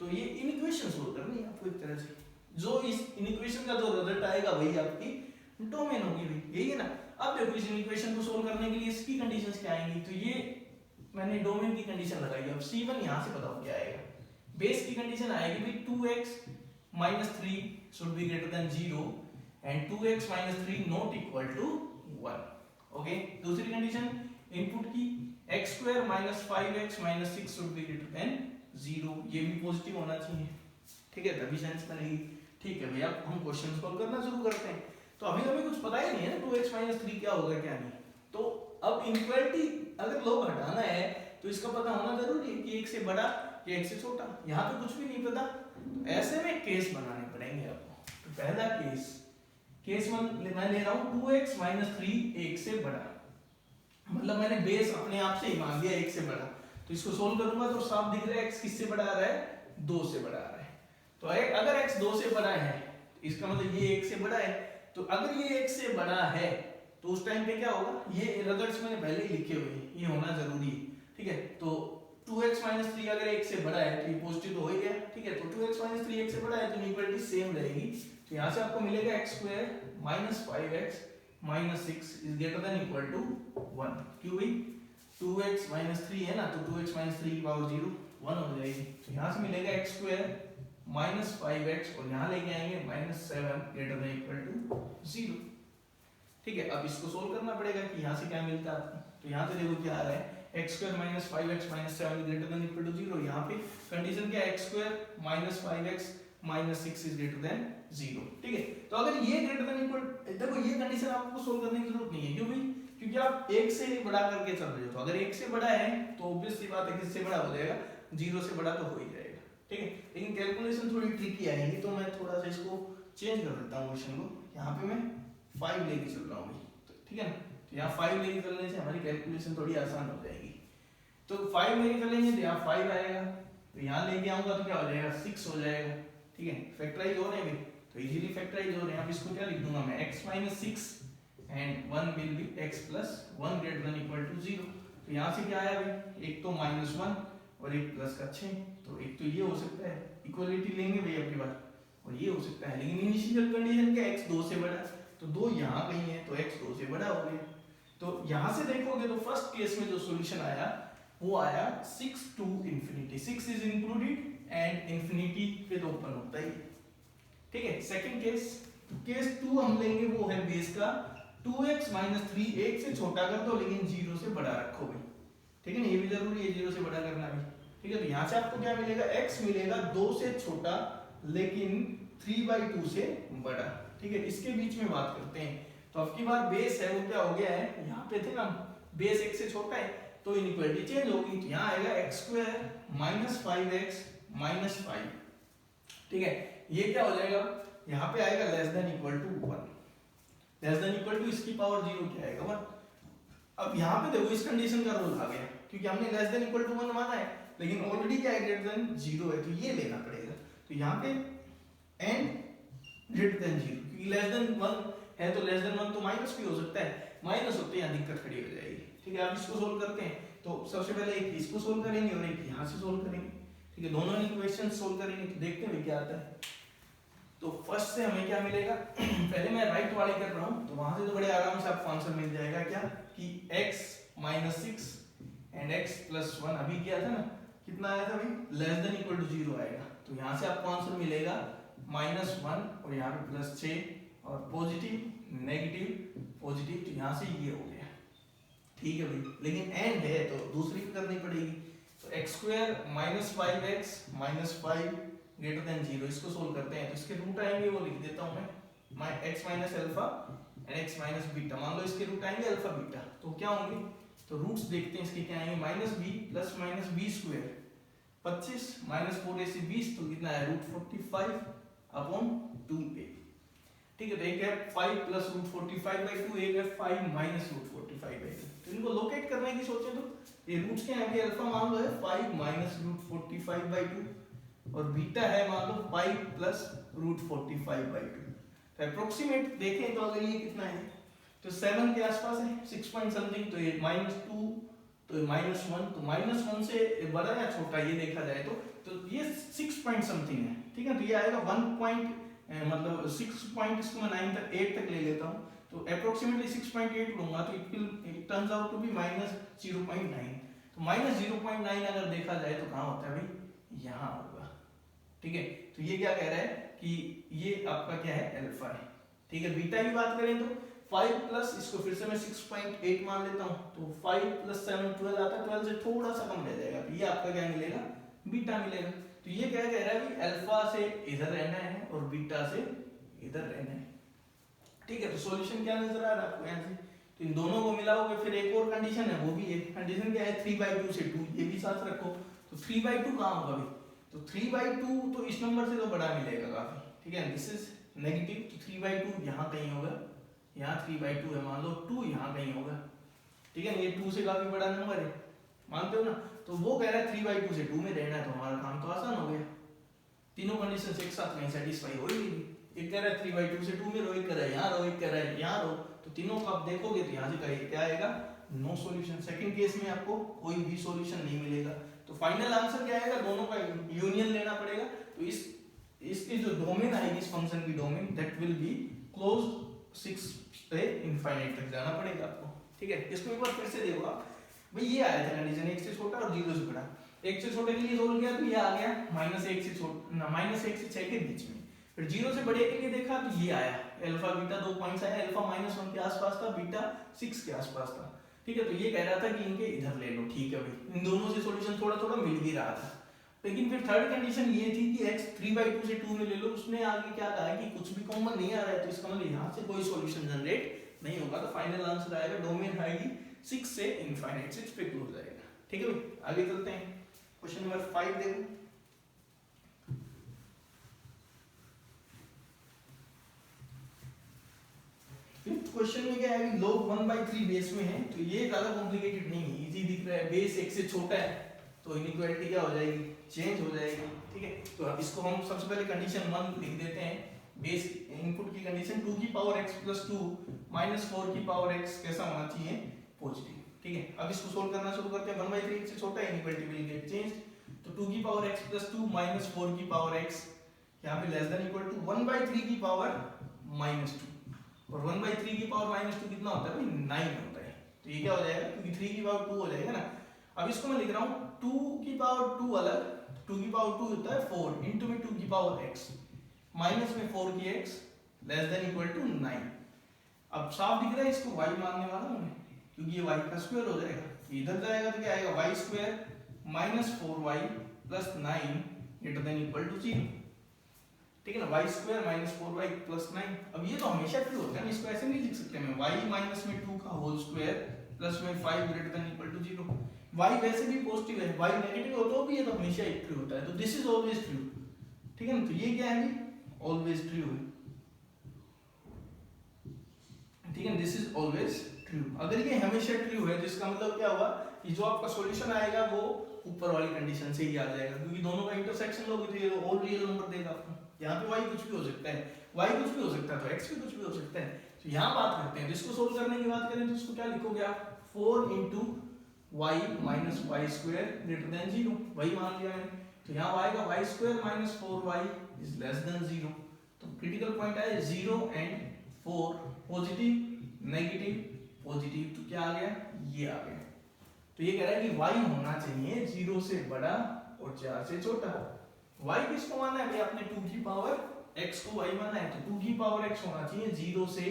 S1: तो ये इक्वेशन सोल्व करनी है आपको एक तरह से, जो इस इक्वेशन का जो रिजल्ट आएगा वही आपकी डोमेन होगी भाई, यही है ना। अब देखो इस इक्वेशन को सोल्व करने के लिए इसकी कंडीशंस क्या आएंगी, तो ये मैंने डोमेन की कंडीशन लगाई। अब C1 यहाँ से बताओ क्या आएगा, बेस की कंडीशन आएगी भाई 2x - 3 should be greater than 0 and 2x - 3 not equal to 1। Okay, दूसरी कंडीशन इनपुट की x square -5x -6 should be greater than 0, ये भी पॉजिटिव होना चाहिए। ठीक है, तभी सेंस बनेगी। ठीक है भैया, हम क्वेश्चन सॉल्व करना शुरू करते हैं। तो अभी हमें कुछ पता ही नहीं है ना 2x - 3 क्या होगा क्या नहीं, तो अब इनइक्वालिटी अगर लोग हटाना है तो इसका पता होना जरूरी है कि एक से बड़ा या एक से छोटा। यहाँ पे कुछ भी नहीं पता, तो ऐसे में केस बनाने पड़ेंगे आपको। तो पहला केस, केस 1 मैं ले रहा हूँ 2x - 3 एक से बड़ा, मतलब मैंने बेस अपने आप से ही मान लिया एक से बड़ा, तो इसको सोल्व करूंगा तो साफ दिख रहा है x किससे बड़ा आ रहा है 2 से बड़ा आ रहा है। तो अगर x 2 से बड़ा है इसका मतलब ये 1 से बड़ा है, तो अगर ये 1 से बड़ा है तो उस टाइम पे क्या होगा, ये रिजल्ट्स मैंने पहले ही लिखे हुए हैं, ये होना जरूरी है। ठीक है, तो 2x - 3 अगर 1 से बड़ा है तो ये पॉजिटिव तो हो ही गया। ठीक है, तो 2x - 3 1 से बड़ा है तो इक्वालिटी सेम रहेगी, तो यहाँ से आपको मिलेगा x square -5x -6 is greater than equal to 1। क्यों भाई 2x - 3 है ना, तो 2x - 3 की पावर 0 1 हो जाएगी, तो यहाँ से मिलेगा x स्क्वायर -5x और यहाँ लेके आएंगे -7 ग्रेटर देन इक्वल टू 0। ठीक है, अब इसको सोल्व करना पड़ेगा कि यहाँ से क्या मिलता है आपको। तो यहाँ से देखो क्या आ रहा है x square -5x -7 greater than equal to 0। यहाँ पे कंडीशन क्या है x square -5x -6 is greater than 0। ठीक है, तो अगर ये ग्रेटर देन इक्वल, देखो ये कंडीशन आपको सोल्व करने की जरूरत नहीं है, क्यों भाई, क्योंकि आप 1 से बड़ा करके चल रहे हो, तो अगर 1 से बड़ा है तो ऑब्वियस सी बात है किससे बड़ा हो जाएगा 0 से बड़ा तो हो ही जाएगा। ठीक है, लेकिन कैलकुलेशन थोड़ी ट्रिकी आएगी, तो मैं थोड़ा सा इसको चेंज कर देता हूँ क्वेश्चन को। यहाँ पे मैं 5 लेके चल रहा हूँ, तो ठीक है ना, तो यहाँ 5 लेके चलने से हमारी कैलकुलेशन थोड़ी आसान हो जाएगी। तो 5 लेके चलेंगे तो यहाँ 5 आएगा, तो यहाँ लेके आऊंगा तो क्या हो जाएगा 6 हो जाएगा। ठीक है, फैक्टराइज हो रहे हैं तो इजीली फैक्टराइज हो रहे हैं। अब इसको क्या लिख दूंगा मैं, x minus 6 and 1 will be x plus 1 greater than equal to 0। तो यहाँ से क्या आया भाई, एक तो -1 और एक प्लस का 6, तो एक तो ये हो सकता है, इक्वलिटी लेंगे भाई आपके पास, और ये हो सकता है। लेकिन इनिशियल कंडीशन क्या, x 2 से बड़ा, तो 2 यहाँ कहीं है तो x 2 से बड़ा हो गया। तो यहाँ से देखोगे तो फर्स्ट केस में जो सॉल्यूशन आया वो आया 6 to infinity, 6 is included and infinity पे तो ओपन होता ही। ठीक है, सेकंड केस, केस 2 हम लेंगे, वो है बेस का 2x - 3, 1 से छोटा कर दो लेकिन 0 से बड़ा रखो भाई। ठीक है ना, ये भी जरूरी है 0 से बड़ा करना भी। ठीक है, तो यहाँ से आपको क्या मिलेगा, x मिलेगा 2 से छोटा लेकिन 3/2 से बड़ा। ठीक है, इसके बीच में बात करते हैं। तो अब की बार बेस है वो क्या हो गया है, यहाँ पे थे ना बेस 1 से छोटा है तो इनइक्वालिटी चेंज होगी, तो यहाँ आएगा x² - 5x - 5। ठीक है, ये क्या हो जाएगा, यहाँ पे आएगा less than equal to 1, less than equal to इसकी पावर 0 क्या आएगा 1। अब यहाँ पे देखो इस कंडीशन का रूल आ गया, क्योंकि हमने लेस देन इक्वल टू 1 माना है लेकिन ऑलरेडी क्या है ग्रेटर देन 0 है, तो ये लेना पड़ेगा। तो यहाँ पे एंड ग्रेटर देन 0, क्योंकि लेस देन 1 है तो लेस देन 1 तो माइनस भी हो सकता है, माइनस होते हैं दिक्कत खड़ी हो जाएगी। ठीक है, अब इसको सोल्व करते हैं, तो सबसे पहले एक इसको सोल्व करेंगे और एक यहाँ से सोल्व करेंगे। ठीक है, दोनों इक्वेशन सोल्व करेंगे तो देखते हैं क्या आता है। तो फर्स्ट से हमें क्या मिलेगा पहले मैं राइट वाले कर रहा हूँ, तो वहां से तो बड़े आराम से आपको आंसर मिल जाएगा क्या, कि x - 6 एंड x + 1 अभी किया था ना, कितना आया था भाई, लेस देन इक्वल टू 0 आएगा। तो यहाँ से आपको आंसर मिलेगा -1 और यहाँ पे +6 और पॉजिटिव नेगेटिव पॉजिटिव, तो यहाँ से ये हो गया। ठीक है भाई, लेकिन एंड है तो दूसरी भी करनी पड़ेगी। तो x² - 5x - 5 ग्रेटर देन 0, इसको सोल्व करते हैं तो इसके रूट आएंगे, वो लिख देता हूँ मैं, x - alpha and x - beta. मान लो इसके रूट आएंगे अल्फा बीटा, तो क्या होंगे, तो रूट्स देखते हैं इसके क्या आएंगे, -b + -b², 25 -4a से 20, तो कितना है √45/2a। ठीक है, तो एक है 5 + √45/2, एक है 5 - √45/2। तो इनको लोकेट करने की सोचे तो ये रूट्स क्या है, अल्फा मान लो है 5 - √45/2 और बीटा है मान लो 5 + √45/2। तो अप्रोक्सीमेट देखें तो अगर ये कितना है, तो 7 के आसपास है, 6 पॉइंट समथिंग, तो ये -2 तो -1, तो -1 से बड़ा या छोटा ये देखा जाए तो ये 6 पॉइंट समथिंग है। ठीक है, तो ये आएगा 1 पॉइंट मतलब 6 पॉइंट, इसको मैं 9 तक 8 तक ले लेता हूँ, तो अप्रोक्सीमेटली 6.8 लूंगा तो it turns out to be -0.9। तो -0.9 अगर देखा जाए तो कहाँ होता है भाई, यहाँ होगा। ठीक है, तो ये क्या कह रहा है कि ये आपका क्या है, अल्फा है। ठीक है, बीटा की बात करें तो 5 प्लस, इसको फिर से मैं 6.8 मान लेता हूँ, तो 5 + 7 12 आता है, 12 से थोड़ा सा कम रह जाएगा, तो ये आपका क्या मिलेगा, बीटा मिलेगा। तो ये क्या कह रहा है कि अल्फा से इधर रहना है और बीटा से इधर रहना है। ठीक है, तो सॉल्यूशन क्या नजर आ रहा है आपको यहाँ से, तो इन दोनों को मिलाओगे, फिर एक और कंडीशन है, वो भी है कंडीशन क्या है, 3/2 से 2, ये भी साथ रखो। तो 3/2 कहाँ होगा भाई, तो 3/2 तो इस नंबर से तो बड़ा मिलेगा काफी। ठीक है, दिस इज नेगेटिव, तो 3/2 यहाँ कहीं होगा, यहाँ 3/2 है, मान लो 2 यहाँ कहीं होगा। ठीक है, ये 2 से काफी बड़ा नंबर है, मानते हो ना। तो वो कह रहा है 3/2 से 2 में रहना है, तो हमारा काम तो आसान हो गया, तीनों कंडीशन एक साथ नहीं सेटिस्फाई हो ही नहीं। एक कह रहा है 3/2 से 2 में रहो, एक कह रहा है यहाँ रहो, एक कह रहा है यहाँ रहो, तो तीनों को आप देखोगे तो यहाँ से क्या आएगा, नो सॉल्यूशन। सेकंड केस में आपको कोई भी सॉल्यूशन नहीं मिलेगा, तो फाइनल आंसर क्या आएगा, दोनों का यूनियन लेना पड़ेगा। तो इसकी जो डोमेन आएगी इस फंक्शन की domain, that will be closed 6 से इनफाइनाइट तक जाना पड़ेगा आपको। ठीक है, इसको एक बार फिर से देखो आप, भाई ये आया था कंडीशन 1 से छोटा और 0 से बड़ा, 1 से छोटे के लिए सोल्व किया तो ये आ गया -1 से छोटा, -1 से 6 के बीच में। फिर 0 से बड़े के लिए देखा तो ये आया अल्फा बीटा 2 पॉइंट्स आया, अल्फा -1 के आसपास था, बीटा 6 के आसपास था। ठीक है, तो ये कह रहा था कि इनके इधर ले लो। ठीक है भाई, इन दोनों से सॉल्यूशन थोड़ा थोड़ा मिल भी रहा था, लेकिन फिर थर्ड कंडीशन ये थी कि x 3/2 से 2 में ले लो। उसने आगे क्या कहा है कि कुछ भी कॉमन नहीं आ रहा है, तो इसका मतलब यहाँ से कोई सॉल्यूशन जनरेट नहीं होगा। तो फाइनल आंसर आएगा, डोमेन आएगी 6 से इनफाइनाइट, 6 पे क्लोज आएगा। ठीक है भाई, आगे चलते हैं, क्वेश्चन नंबर 5 देखो। क्वेश्चन में क्या है, log 1/3 बेस में है, तो ये ज्यादा कॉम्प्लिकेटेड नहीं है, इजी दिख रहा है, बेस 1 से छोटा है तो इनइक्वालिटी क्या हो जाएगी, चेंज हो जाएगी। ठीक है, तो इसको हम सबसे पहले कंडीशन 1 लिख देते हैं, बेस इनपुट की कंडीशन 2 की पावर x प्लस 2 माइनस 4 की पावर x कैसा होना चाहिए, पॉजिटिव। ठीक है, अब इसको सोल्व करना शुरू करते हैं। 1/3 से छोटा है, इनइक्वालिटी विल गेट चेंज, तो 2 की पावर x प्लस 2 माइनस 4 की पावर x यहाँ पे लेस देन इक्वल टू 1/3 की पावर माइनस 2, और 1/3 की पावर माइनस 2 कितना होता है भाई, 9 होता है। तो ये क्या हो जाएगा, क्योंकि 3 की पावर 2 हो जाएगा ना। अब इसको मैं लिख रहा हूँ 2 की पावर 2 अलग, 2 की पावर 2 होता है 4 इंटू में 2 की पावर x माइनस में 4 की x less than equal to 9। अब साफ दिख रहा है, इसको y मानने वाला हूँ मैं, क्योंकि ये y का स्क्वायर हो जाएगा, इधर जाएगा तो क्या आएगा, y square minus 4y plus 9 greater than equal to 0। ठीक है ना, y square minus 4y plus 9। अब ये तो हमेशा ट्रू होता है, इसको ऐसे नहीं लिख सकते मैं, y माइनस में 2 का होल स्क्वायर प्लस में 5 greater than equal to 0। y वैसे भी पॉजिटिव है, y नेगेटिव हो तो भी ये तो हमेशा ही ट्रू होता है, तो दिस इज ऑलवेज ट्रू। ठीक है ना, तो ये क्या है, ऑलवेज ट्रू है। ठीक है, दिस इज ऑलवेज ट्रू। अगर ये हमेशा ट्रू है, जिसका मतलब क्या हुआ कि जो आपका सॉल्यूशन आएगा वो ऊपर वाली कंडीशन से ही आ जाएगा, क्योंकि दोनों का इंटरसेक्शन लोगे तो ये ऑल रियल नंबर देगा आपको। यहाँ पे y कुछ भी हो सकता है, y कुछ भी हो सकता है, तो x भी कुछ भी हो सकता है। तो यहाँ बात करते हैं, तो इसको सोल्व करने की बात करें तो इसको क्या लिखोगे आप, 4 into y minus y square greater than 0, वही मान लिया मैंने। तो यहाँ आएगा y square minus 4y is less than 0। तो क्रिटिकल पॉइंट आया 0 एंड 4, पॉजिटिव नेगेटिव पॉजिटिव, तो क्या आ गया, ये आ गया। तो ये कह रहा है कि y होना चाहिए 0 से बड़ा और 4 से छोटा। y किसको माना है भाई, आपने 2 की पावर x को y माना है, तो 2 की पावर x होना चाहिए 0 से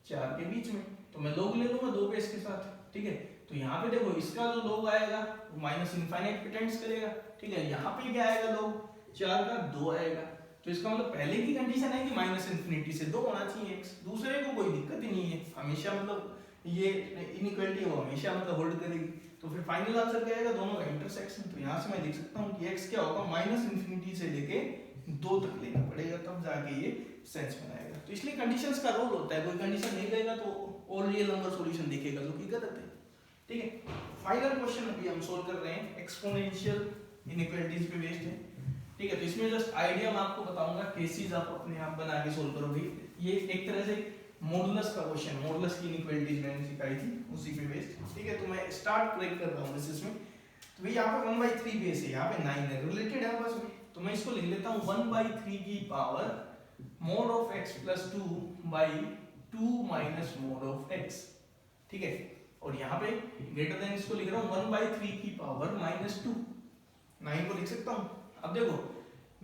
S1: 4 के बीच में। तो मैं log ले लूंगा 2 बेस के साथ। ठीक है, तो यहाँ पे देखो इसका जो log आएगा वो माइनस इनफाइनाइट पे टेंड्स करेगा। ठीक है, यहाँ पे क्या आएगा, log 4 का 2 आएगा। तो इसका मतलब पहले की कंडीशन है कि माइनस इनफिनिटी से 2 होना चाहिए x, दूसरे को कोई दिक्कत ही नहीं है, हमेशा मतलब ये इनइक्वालिटी वो हमेशा मतलब होल्ड करेगी। तो फिर फाइनल आंसर क्या आएगा, दोनों का इंटरसेक्शन। तो यहाँ से मैं लिख सकता हूँ कि x क्या होगा, माइनस इनफिनिटी से लेके 2 तक लेना पड़ेगा, तब जाके ये सेंस बनाएगा। तो इसलिए कंडीशंस का रोल होता है, कोई कंडीशन नहीं देगा तो ऑल रियल नंबर सॉल्यूशन दिखेगा, जो कि गलत है। ठीक है, फाइनल क्वेश्चन अभी हम सोल्व कर रहे हैं, एक्सपोनेंशियल इनइक्वालिटीज पे बेस्ड है। ठीक है, तो इसमें जस्ट आइडिया मैं आपको बताऊंगा, केसेस आप अपने आप बना के सोल्व करोगे। ये एक तरह से मॉडुलस का क्वेश्चन, मॉडुलस की इनइक्वालिटीज मैंने सिखाई थी, उसी पे बेस्ड। ठीक है, तो मैं स्टार्ट ब्रेक कर रहा हूँ इसमें। तो भाई यहाँ पे 1/3 बेस है, यहाँ पे 9 है, रिलेटेड है बस में। तो मैं इसको लिख लेता हूँ 1/3 की power mod of x plus 2 by 2 minus mod of x। ठीक है, और यहाँ पे ग्रेटर देन इसको लिख रहा हूँ 1/3 की पावर -2, 9 को लिख सकता हूँ। अब देखो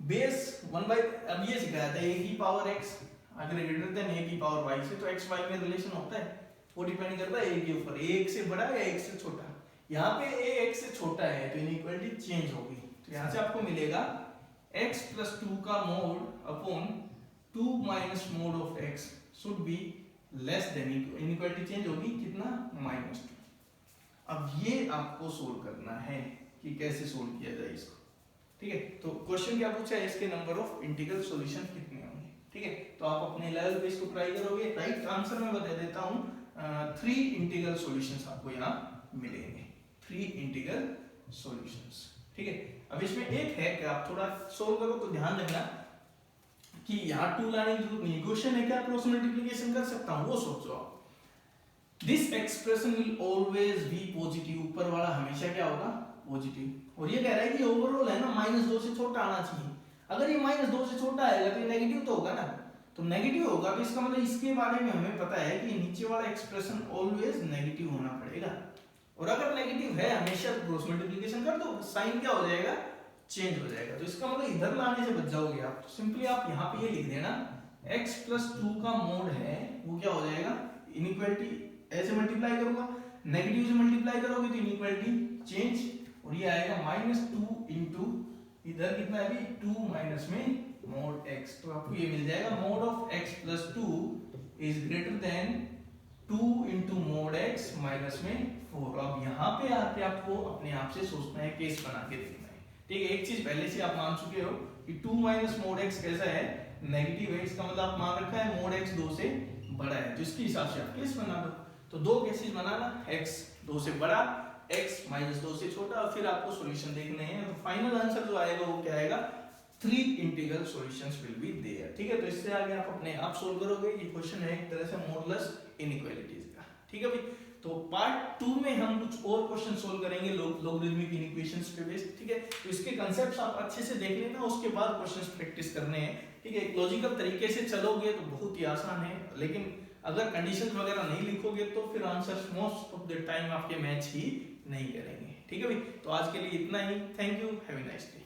S1: बेस 1 अब ये सिखाया था a की पावर x अगर ग्रेटर देन a की पावर y से, तो x y में रिलेशन होता है, वो डिपेंड करता है a के ऊपर, a x से बड़ा या x से छोटा। यहाँ पे a x से छोटा है तो इनइक्वालिटी चेंज होगी। तो यहाँ से आपको मिलेगा x plus 2 का mode upon 2 minus mod of x should be less than, inequality change होगी कितना, -2। अब ये आपको सोल्व करना है कि कैसे सोल्व किया जाए इसको। ठीक है, तो क्वेश्चन क्या पूछा है, इसके नंबर ऑफ इंटीग्रल सॉल्यूशन कितने होंगे। ठीक है, तो आप अपने लेवल पे इसको ट्राई करोगे। राइट आंसर मैं बता देता हूँ, 3 इंटीग्रल सॉल्यूशंस आपको यहाँ मिलेंगे, 3 इंटीग्रल सॉल्यूशंस। ठीक है, अब इसमें एक है कि आप थोड़ा सोल्व करो तो ध्यान रखना कि यहाँ 2 लाने की जरूरत नहीं, क्वेश्चन है क्या क्रॉस मल्टीप्लिकेशन कर सकता हूँ, वो सोचो आप। This expression will always be positive, ऊपर वाला हमेशा क्या होगा, पॉजिटिव। और ये कह रहा है कि ओवरऑल है ना -2 से छोटा आना चाहिए। अगर ये -2 से छोटा आएगा तो ये नेगेटिव तो होगा ना, तो नेगेटिव होगा तो इसका मतलब इसके बारे में हमें पता है कि नीचे वाला एक्सप्रेशन ऑलवेज नेगेटिव होना पड़ेगा। और अगर नेगेटिव है हमेशा तो क्रॉस मल्टीप्लिकेशन कर दो, साइन क्या हो जाएगा, चेंज हो जाएगा। तो इसका मतलब इधर लाने से बच जाओगे आप। तो सिंपली आप यहाँ पे ये लिख देना x plus 2 का मोड है वो क्या हो जाएगा, इनइक्वालिटी ऐसे मल्टीप्लाई करूंगा, नेगेटिव से मल्टीप्लाई करोगे तो इनइक्वालिटी चेंज, और ये आएगा -2 इंटू इधर कितना है अभी 2 माइनस में मोड x। तो आपको ये मिल जाएगा mode of x plus 2 is greater then 2 into mode x minus में 4। अब यहाँ पे आके आपको अपने आप से सोचना है, केस बना के देखना है। ठीक है, एक चीज पहले से आप मान चुके हो कि 2 माइनस मोड x कैसा है, नेगेटिव है। इसका मतलब आप मान रखा है मोड x 2 से बड़ा है, जिसके हिसाब से आप केस बना दो। तो दो केसेस बनाना, x 2 से बड़ा, x माइनस 2 से छोटा, और फिर आपको सॉल्यूशन देखने हैं। तो फाइनल आंसर जो आएगा वो क्या आएगा, 3 integral solutions will be there. ठीक है, तो इससे आगे आप अपने आप सोल्व करोगे। ये क्वेश्चन है एक तरह से मॉडुलस इनइक्वालिटीज का। ठीक है भाई, तो पार्ट 2 में हम कुछ और क्वेश्चन सोल्व करेंगे लॉगरिथमिक इनइक्वेशंस पे बेस्ड। ठीक है, तो इसके कांसेप्ट्स आप अच्छे से देख लेना, उसके बाद क्वेश्चंस प्रैक्टिस करने हैं। ठीक है, एक लॉजिकल तरीके से चलोगे तो बहुत ही आसान है, लेकिन अगर कंडीशंस वगैरह नहीं लिखोगे तो फिर answers most of the time आपके मैच ही नहीं करेंगे। ठीक है भाई, तो आज के लिए इतना ही। Thank you, have a nice day.